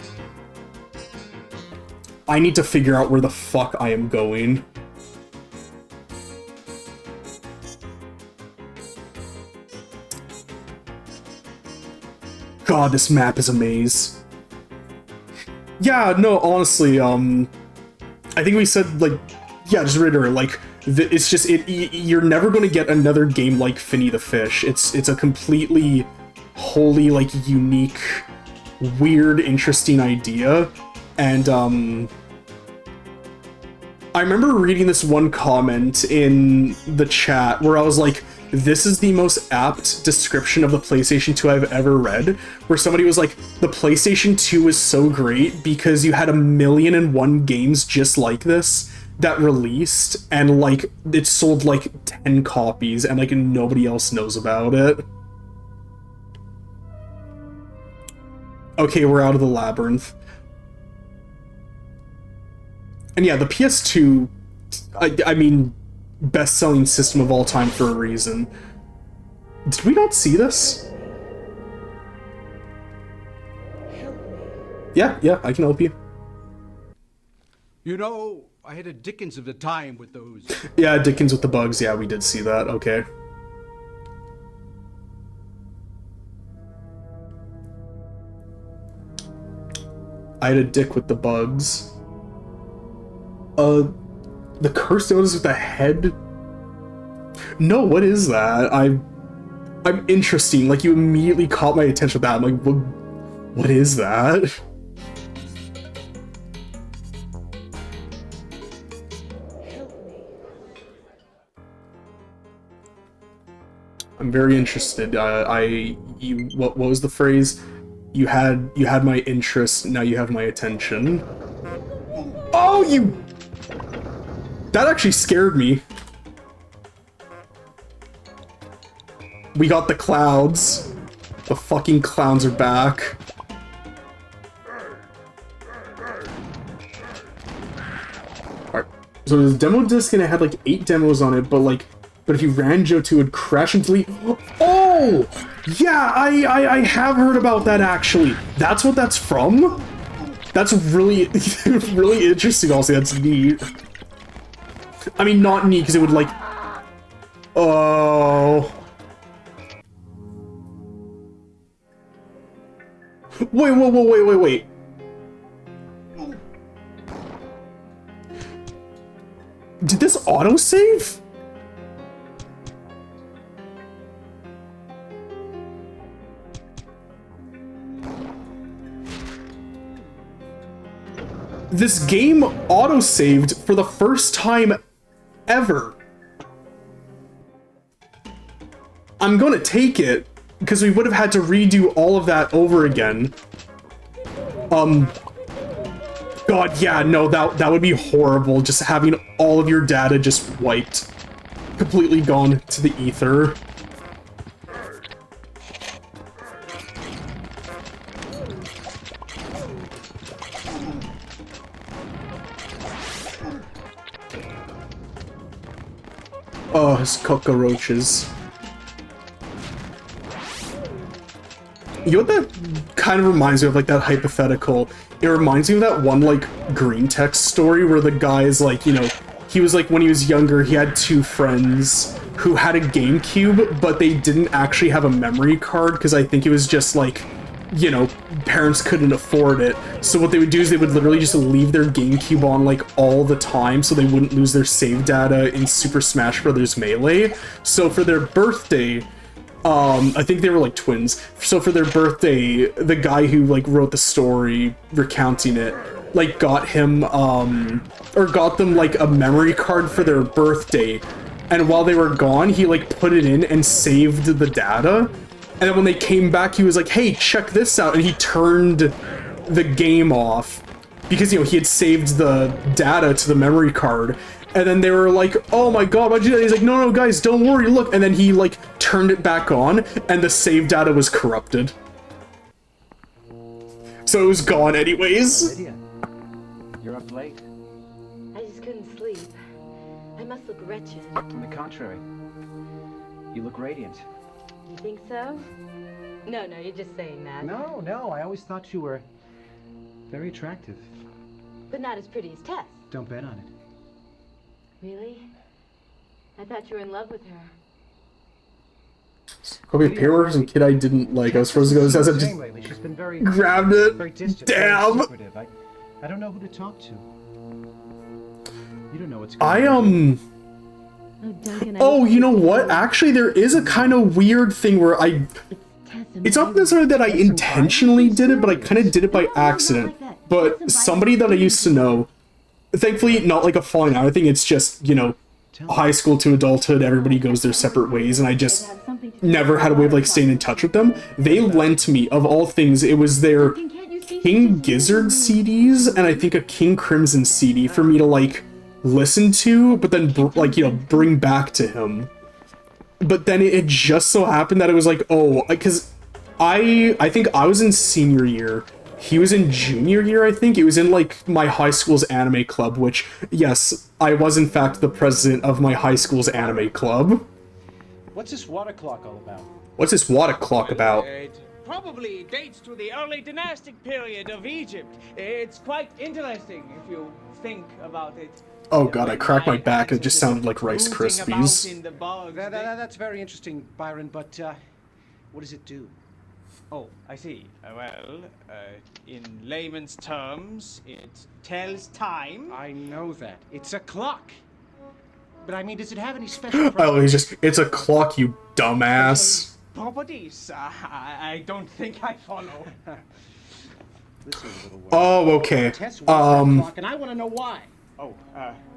I need to figure out where the fuck I am going. God, this map is a maze. Yeah, no, honestly, I think we said, like, yeah, just reiterate, like, it's just, you're never going to get another game like Finny the Fish. It's a completely, wholly, like, unique, weird, interesting idea, and, I remember reading this one comment in the chat where I was like, this is the most apt description of the PlayStation 2 I've ever read, where somebody was like, the PlayStation 2 is so great because you had 1,000,001 games just like this that released, and like, it sold like 10 copies and like nobody else knows about it. Okay, we're out of the labyrinth. And yeah, the PS2, I mean, best-selling system of all time for a reason. Did we not see this? Yeah, I can help you. You know, I had a dickens of a time with those. Yeah, Dickens with the bugs. Yeah, we did see that. Okay. I had a dick with the bugs. The cursed notice with the head? No, what is that? I'm interesting. Like, you immediately caught my attention with that. I'm like, what is that? I'm very interested. What was the phrase? You had my interest, now you have my attention. Oh, you... That actually scared me. We got the clouds. The fucking clowns are back. Alright, so there's a demo disc and it had like 8 demos on it, but if you ran Joe 2, it would crash and delete. Oh! Yeah, I have heard about that actually. That's what that's from? That's really, really interesting also, that's neat. I mean, not neat, because it would like... Oh... Wait. Did this autosave? This game autosaved for the first time ever. I'm gonna take it, because we would have had to redo all of that over again. God, yeah, no, that would be horrible, just having all of your data just wiped. Completely gone to the ether. Oh, his cockroaches. You know what that kind of reminds me of, like, that hypothetical? It reminds me of that one, like, green text story where the guy is, like, you know, he was, like, when he was younger, he had 2 friends who had a GameCube, but they didn't actually have a memory card, because I think it was just, like, you know, parents couldn't afford it. So what they would do is they would literally just leave their GameCube on, like, all the time, so they wouldn't lose their save data in Super Smash Bros. Melee. So for their birthday... I think they were like twins. So for their birthday, the guy who like wrote the story recounting it, like got him, or got them like a memory card for their birthday. And while they were gone, he like put it in and saved the data. And then when they came back, he was like, hey, check this out. And he turned the game off because, you know, he had saved the data to the memory card. And then they were like, oh my god, why'd you do that? He's like, no, guys, don't worry, look. And then he, like, turned it back on, and the save data was corrupted. So it was gone anyways. Lydia, you're up late. I just couldn't sleep. I must look wretched. On the contrary, you look radiant. You think so? No, you're just saying that. No, I always thought you were very attractive. But not as pretty as Tess. Don't bet on it. Really? I thought you were in love with her. Probably a pair some kid I didn't like. I was supposed to go, as I just She's been very grabbed it. Very distant, Damn. very secretive. I don't know who to talk to. You don't know what's going on. Oh, Duncan, Oh, you know what? Actually, there is a kind of weird thing where it's not necessarily that I intentionally did it, but I kind of did it by accident. But somebody that I used to know, thankfully, not like a falling out. I think it's just, you know, high school to adulthood, everybody goes their separate ways, and I just never had a way of, like, staying in touch with them. They lent me, of all things, it was their King Gizzard CDs, and I think a King Crimson CD for me to, like, listen to, but then, like, you know, bring back to him. But then it just so happened that it was like, oh, because I think I was in senior year, he was in junior year, I think. It was in, like, my high school's anime club, which, yes, I was, in fact, the president of my high school's anime club. What's this water clock all about? What's this water clock about? It probably dates to the early dynastic period of Egypt. It's quite interesting if you think about it. Oh god, I cracked my back and it just sounded like Rice Krispies. That's very interesting, Byron, but what does it do? Oh, I see. In layman's terms, it tells time. I know that. It's a clock. But I mean, does it have any special Oh, it's a clock, you dumbass. Properties? I don't think I follow. Listen, little word. Oh, okay. Tess wants that clock, and I want to know why. Oh,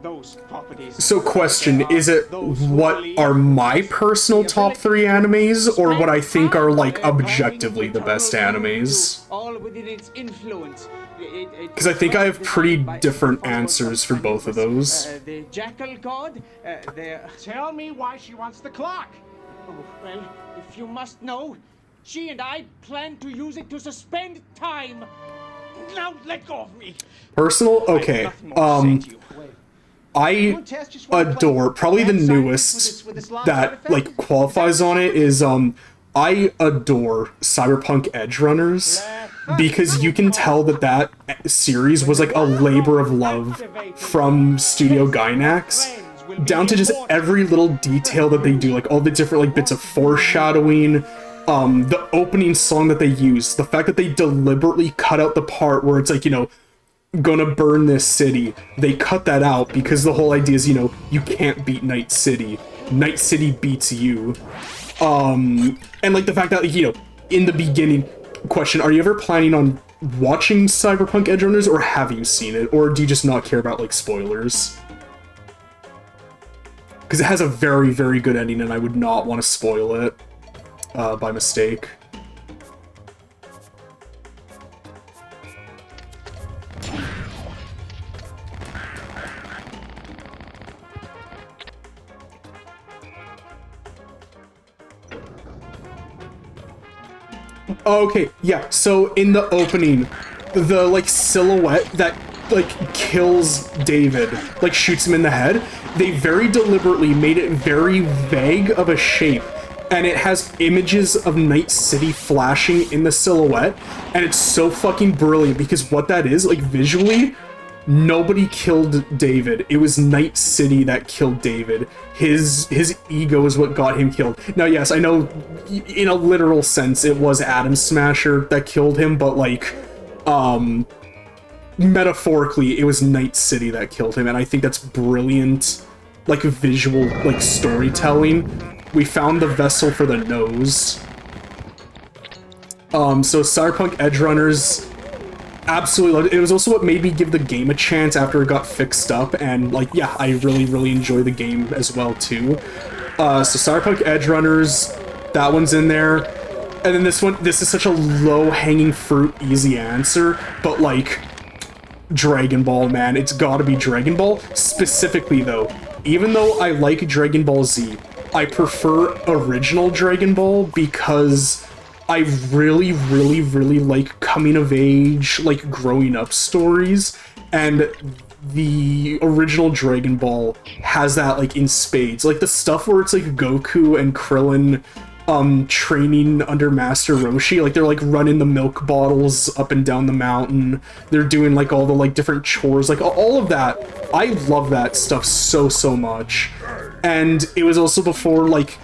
those properties. So question, There are is it those who what believe are my the personal top ability 3 to animes, or what I spend think are, time like, climbing objectively the best eternal animes? into all within its influence. Because I think I have pretty Designed by different the followers answers for both of Anubis. those. The Jackal God, Tell me why she wants the clock. Oh, well, if you must know, she and I plan to use it to suspend time. Now let go of me. Personal? I have Okay. nothing more to say to you. I adore, probably the newest that, like, qualifies on it is, I adore Cyberpunk Edge Runners, because you can tell that that series was, like, a labor of love from Studio Gainax, down to just every little detail that they do, like, all the different, like, bits of foreshadowing, the opening song that they use, the fact that they deliberately cut out the part where it's like, you know, gonna burn this city. They cut that out because the whole idea is, you know, you can't beat Night City. Night City beats you. And like the fact that, like, you know, in the beginning, question, are you ever planning on watching Cyberpunk Edge Runners, or have you seen it? Or do you just not care about, like, spoilers? Because it has a very, very good ending, and I would not want to spoil it by mistake. Okay, yeah, so in the opening, the, like, silhouette that, like, kills David, like, shoots him in the head, they very deliberately made it very vague of a shape, and it has images of Night City flashing in the silhouette, and it's so fucking brilliant, because what that is, like, visually, nobody killed David. It was Night City that killed David. His ego is what got him killed. Now, yes, I know in a literal sense it was Atom Smasher that killed him, but, like, metaphorically, it was Night City that killed him, and I think that's brilliant, like, visual, like, storytelling. We found the vessel for the nose. So Cyberpunk Edge Runners, absolutely loved it. It was also what made me give the game a chance after it got fixed up, and, like, yeah, I really enjoy the game as well too. So Cyberpunk Edge Runners, that one's in there, and then this one, this is such a low-hanging fruit, easy answer, but, like, Dragon Ball, man, it's gotta be Dragon Ball. Specifically though, even though I like Dragon Ball Z, I prefer original Dragon Ball because I really like coming of age, like, growing up stories, and the original Dragon Ball has that, like, in spades. Like, the stuff where it's, like, Goku and Krillin, training under Master Roshi, like, they're, like, running the milk bottles up and down the mountain, they're doing, like, all the, like, different chores, like, all of that. I love that stuff so much. And it was also before, like,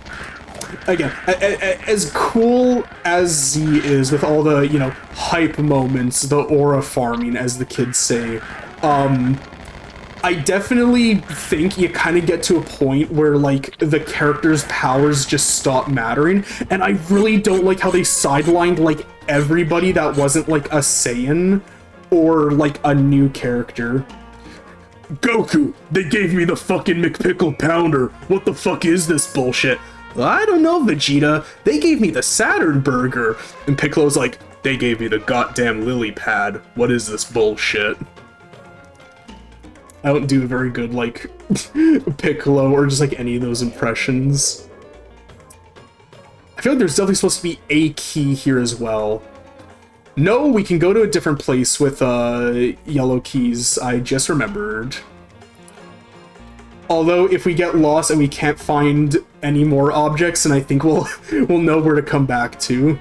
again, as cool as Z is with all the, you know, hype moments, the aura farming, as the kids say, I definitely think you kind of get to a point where, like, the character's powers just stop mattering, and I really don't like how they sidelined, like, everybody that wasn't, like, a Saiyan or, like, a new character. Goku, they gave me the fucking McPickle Pounder. What the fuck is this bullshit? I don't know, Vegeta. They gave me the Saturn Burger. And Piccolo's like, they gave me the goddamn lily pad. What is this bullshit? I don't do very good, like, Piccolo or just, like, any of those impressions. I feel like there's definitely supposed to be a key here as well. No, we can go to a different place with, yellow keys. I just remembered. Although, if we get lost and we can't find any more objects, then I think we'll know where to come back to.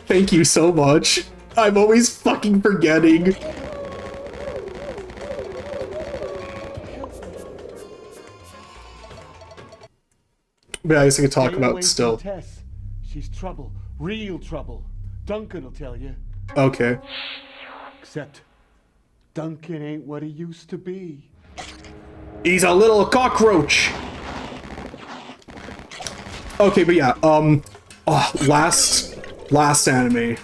Thank you so much. I'm always fucking forgetting. But I guess I could talk about still. Tess. She's trouble. Real trouble. Duncan will tell you. Okay. Except Duncan ain't what he used to be. He's a little cockroach. Okay, but yeah, last anime.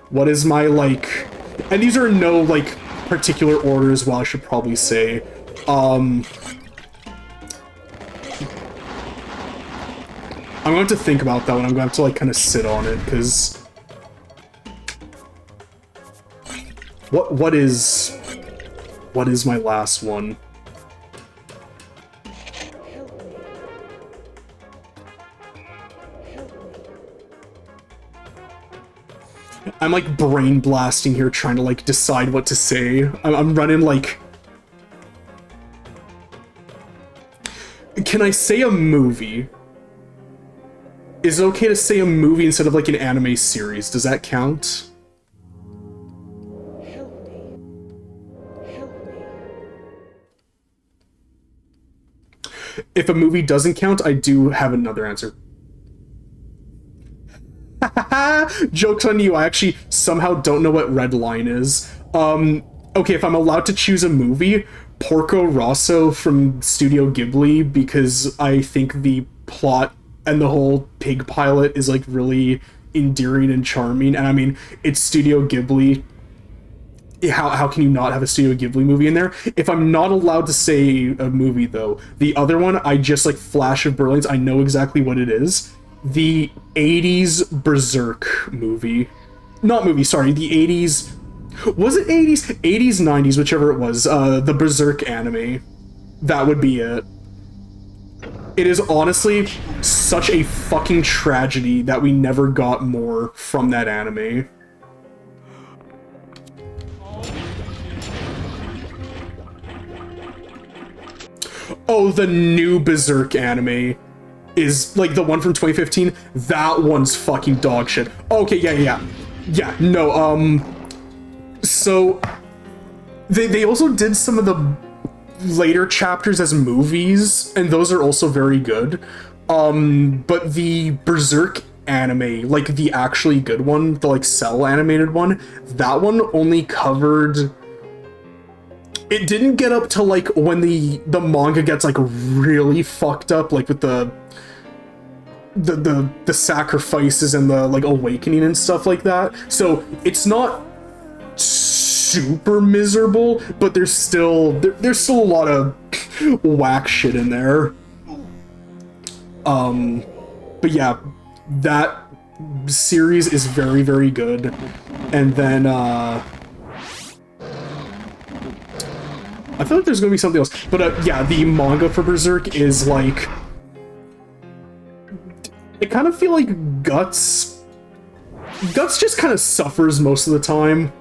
What is my, like, and these are in no, like, particular order as well, I should probably say. I'm going to think about that one. I'm going to have to, like, kind of sit on it, because... What is my last one? I'm, like, brain blasting here, trying to, like, decide what to say. I'm running, like... Can I say a movie? Is it okay to say a movie instead of, like, an anime series? Does that count? If a movie doesn't count, I do have another answer. Joke's on you, I actually somehow don't know what Red Line is. Okay, if I'm allowed to choose a movie, Porco Rosso from Studio Ghibli, because I think the plot and the whole pig pilot is, like, really endearing and charming, and I mean, it's Studio Ghibli. How can you not have a Studio Ghibli movie in there? If I'm not allowed to say a movie, though, the other one, I just, like, flash of brilliance, I know exactly what it is. The 80s Berserk movie. Not movie, sorry, the 80s... Was it 80s? 80s, 90s, whichever it was. The Berserk anime. That would be it. It is honestly such a fucking tragedy that we never got more from that anime. Oh, the new Berserk anime is, like, the one from 2015. That one's fucking dog shit. Okay, yeah, no, so they also did some of the later chapters as movies, and those are also very good. But the Berserk anime, like, the actually good one, the, like, cell animated one, that one only covered... It didn't get up to, like, when the manga gets, like, really fucked up, like, with the sacrifices and the, like, awakening and stuff like that. So it's not super miserable, but there's still a lot of whack shit in there. But yeah, that series is very, very good. And then I feel like there's gonna be something else, but yeah, the manga for Berserk is, like, I kind of feel like Guts just kind of suffers most of the time.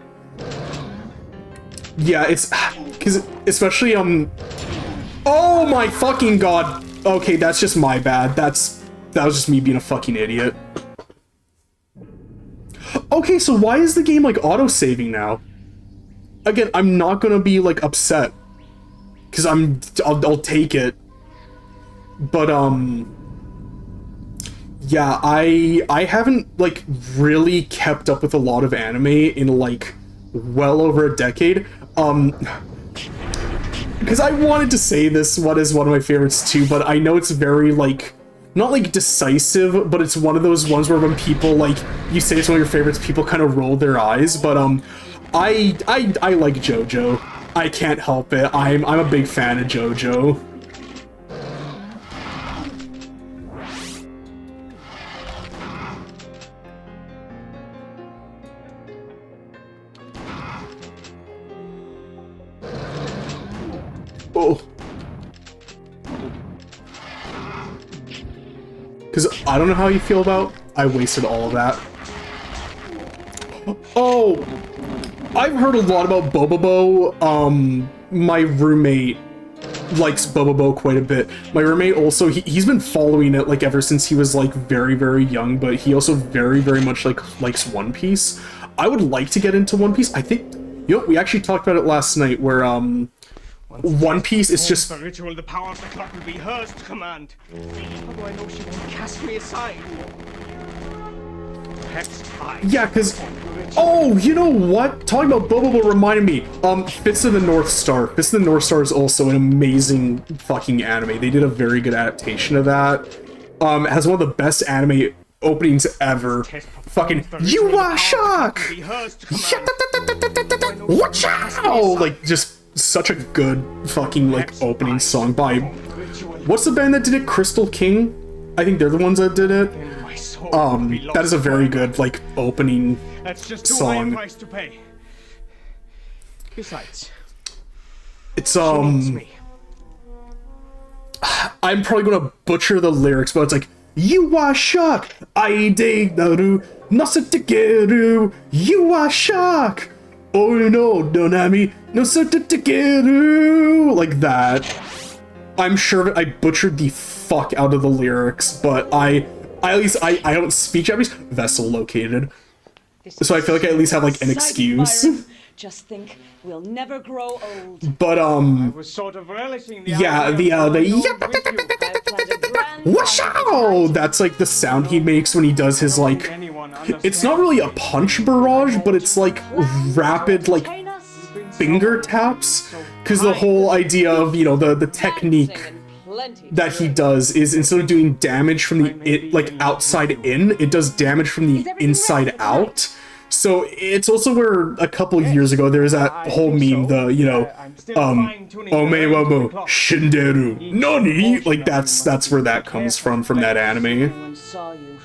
Yeah, it's because especially oh my fucking god. Okay, that's just my bad. That was just me being a fucking idiot. Okay, so why is the game, like, auto-saving now? Again, I'm not gonna be, like, upset, because I'll take it. But yeah, I haven't, like, really kept up with a lot of anime in, like, well over a decade. Because I wanted to say this one is one of my favorites too, but I know it's very, like, not, like, decisive, but it's one of those ones where when people, like, you say it's one of your favorites, people kind of roll their eyes. But I like JoJo. I can't help it. I'm a big fan of JoJo. Oh. Because I don't know how you feel about... I wasted all of that. Oh! I've heard a lot about Bobobo. My roommate likes Bobobo quite a bit. My roommate also, he's been following it, like, ever since he was, like, very, very young, but he also very, very much, like, likes One Piece. I would like to get into One Piece. I think... You know, we actually talked about it last night, where, One Piece is just... The ritual, the power of the clock will be hers to command. How do I know she won't cast me aside? Yeah, because... Oh, you know what? Talking about Bobobo reminded me. Fist of the North Star. Fist of the North Star is also an amazing fucking anime. They did a very good adaptation of that. Has one of the best anime openings ever. Fucking, you are shock! Watch out! Like, just such a good fucking, like, opening song by... What's the band that did it? Crystal King? I think they're the ones that did it. That is a very good, like, opening That's just too high a song. price to pay. Besides, It's, she needs me. I'm probably gonna butcher the lyrics, but it's like, you are shock! Aide naru, nasatikeru, you are shock! Oh no, Donami, nasatikeru! Like that. I'm sure I butchered the fuck out of the lyrics, but I at least, I don't speak Japanese. Vessel located. So I feel like I at least have, like, an excuse. Just think, we'll never grow old. But, I was sort of relishing the yeah, idea the of growing old with you. I've planned a grand Washow! That's, like, the sound he makes when he does his, like... It's not really a punch barrage, but it's, like, rapid, like, finger taps. Because the whole idea of, you know, the technique that he does is, instead of doing damage from the, like, outside in, it does damage from the inside out. So it's also where a couple years ago there was that whole meme, the, you know, Omewamu Shinderu Nani? Like, that's where that comes from that anime. Anyone saw you.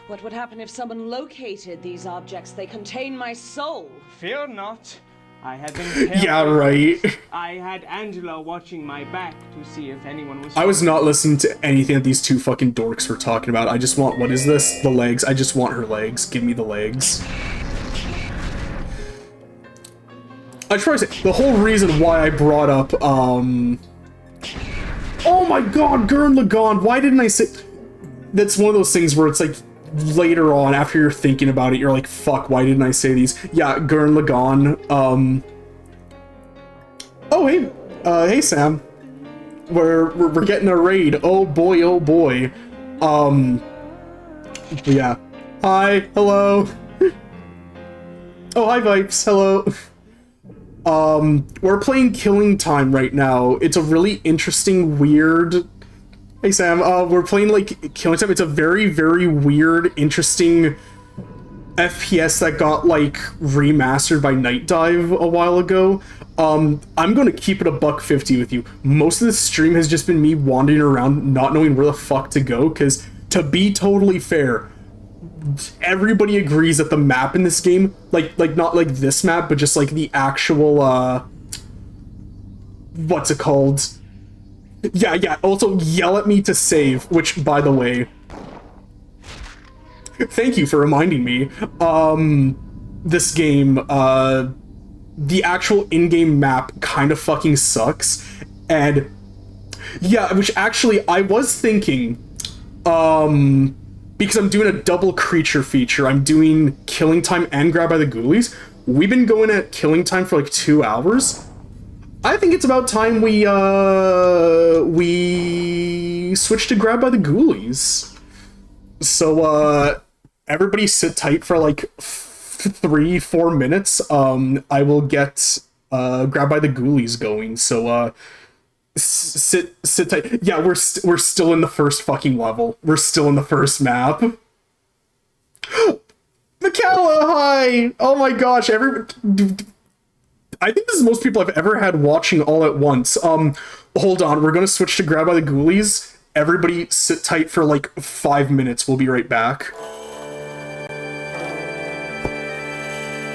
What would happen if someone located these objects? They contain my soul. Fear not. I had been careful. Yeah, right. I had Angela watching my back to see if anyone was... I was not listening to anything that these two fucking dorks were talking about. I just want, what is this? The legs. I just want her legs. Give me the legs. I should probably say, the whole reason why I brought up, oh my god, Gurren Lagann, why didn't I say... That's one of those things where it's like, later on, after you're thinking about it, you're like, fuck, why didn't I say these? Yeah, Gurren Lagann, Oh, hey, hey, Sam. We're getting a raid. Oh boy, oh boy. Yeah. Hi, hello. Oh, hi, Vipes, hello. We're playing Killing Time right now. It's a really interesting, weird... Hey, Sam, we're playing, like, Killing Time. It's a very, very weird, interesting FPS that got, like, remastered by Night Dive a while ago. I'm gonna keep it $1.50 with you. Most of the stream has just been me wandering around, not knowing where the fuck to go, because, to be totally fair, everybody agrees that the map in this game, like not like this map, but just like the actual, what's it called? Yeah, also yell at me to save, which, by the way, thank you for reminding me. This game, the actual in-game map kind of fucking sucks, and yeah, which actually, I was thinking, because I'm doing a double creature feature, I'm doing Killing Time and Grab by the Ghoulies. We've been going at Killing Time for like 2 hours. I think it's about time we switch to Grab by the Ghoulies. So, everybody sit tight for like 3-4 minutes. I will get, Grab by the Ghoulies going, so, sit tight. Yeah, we're still in the first fucking level. We're still in the first map. Michaela, hi! Oh my gosh, I think this is most people I've ever had watching all at once. Hold on, we're gonna switch to Grab by the Ghoulies. Everybody sit tight for like 5 minutes. We'll be right back.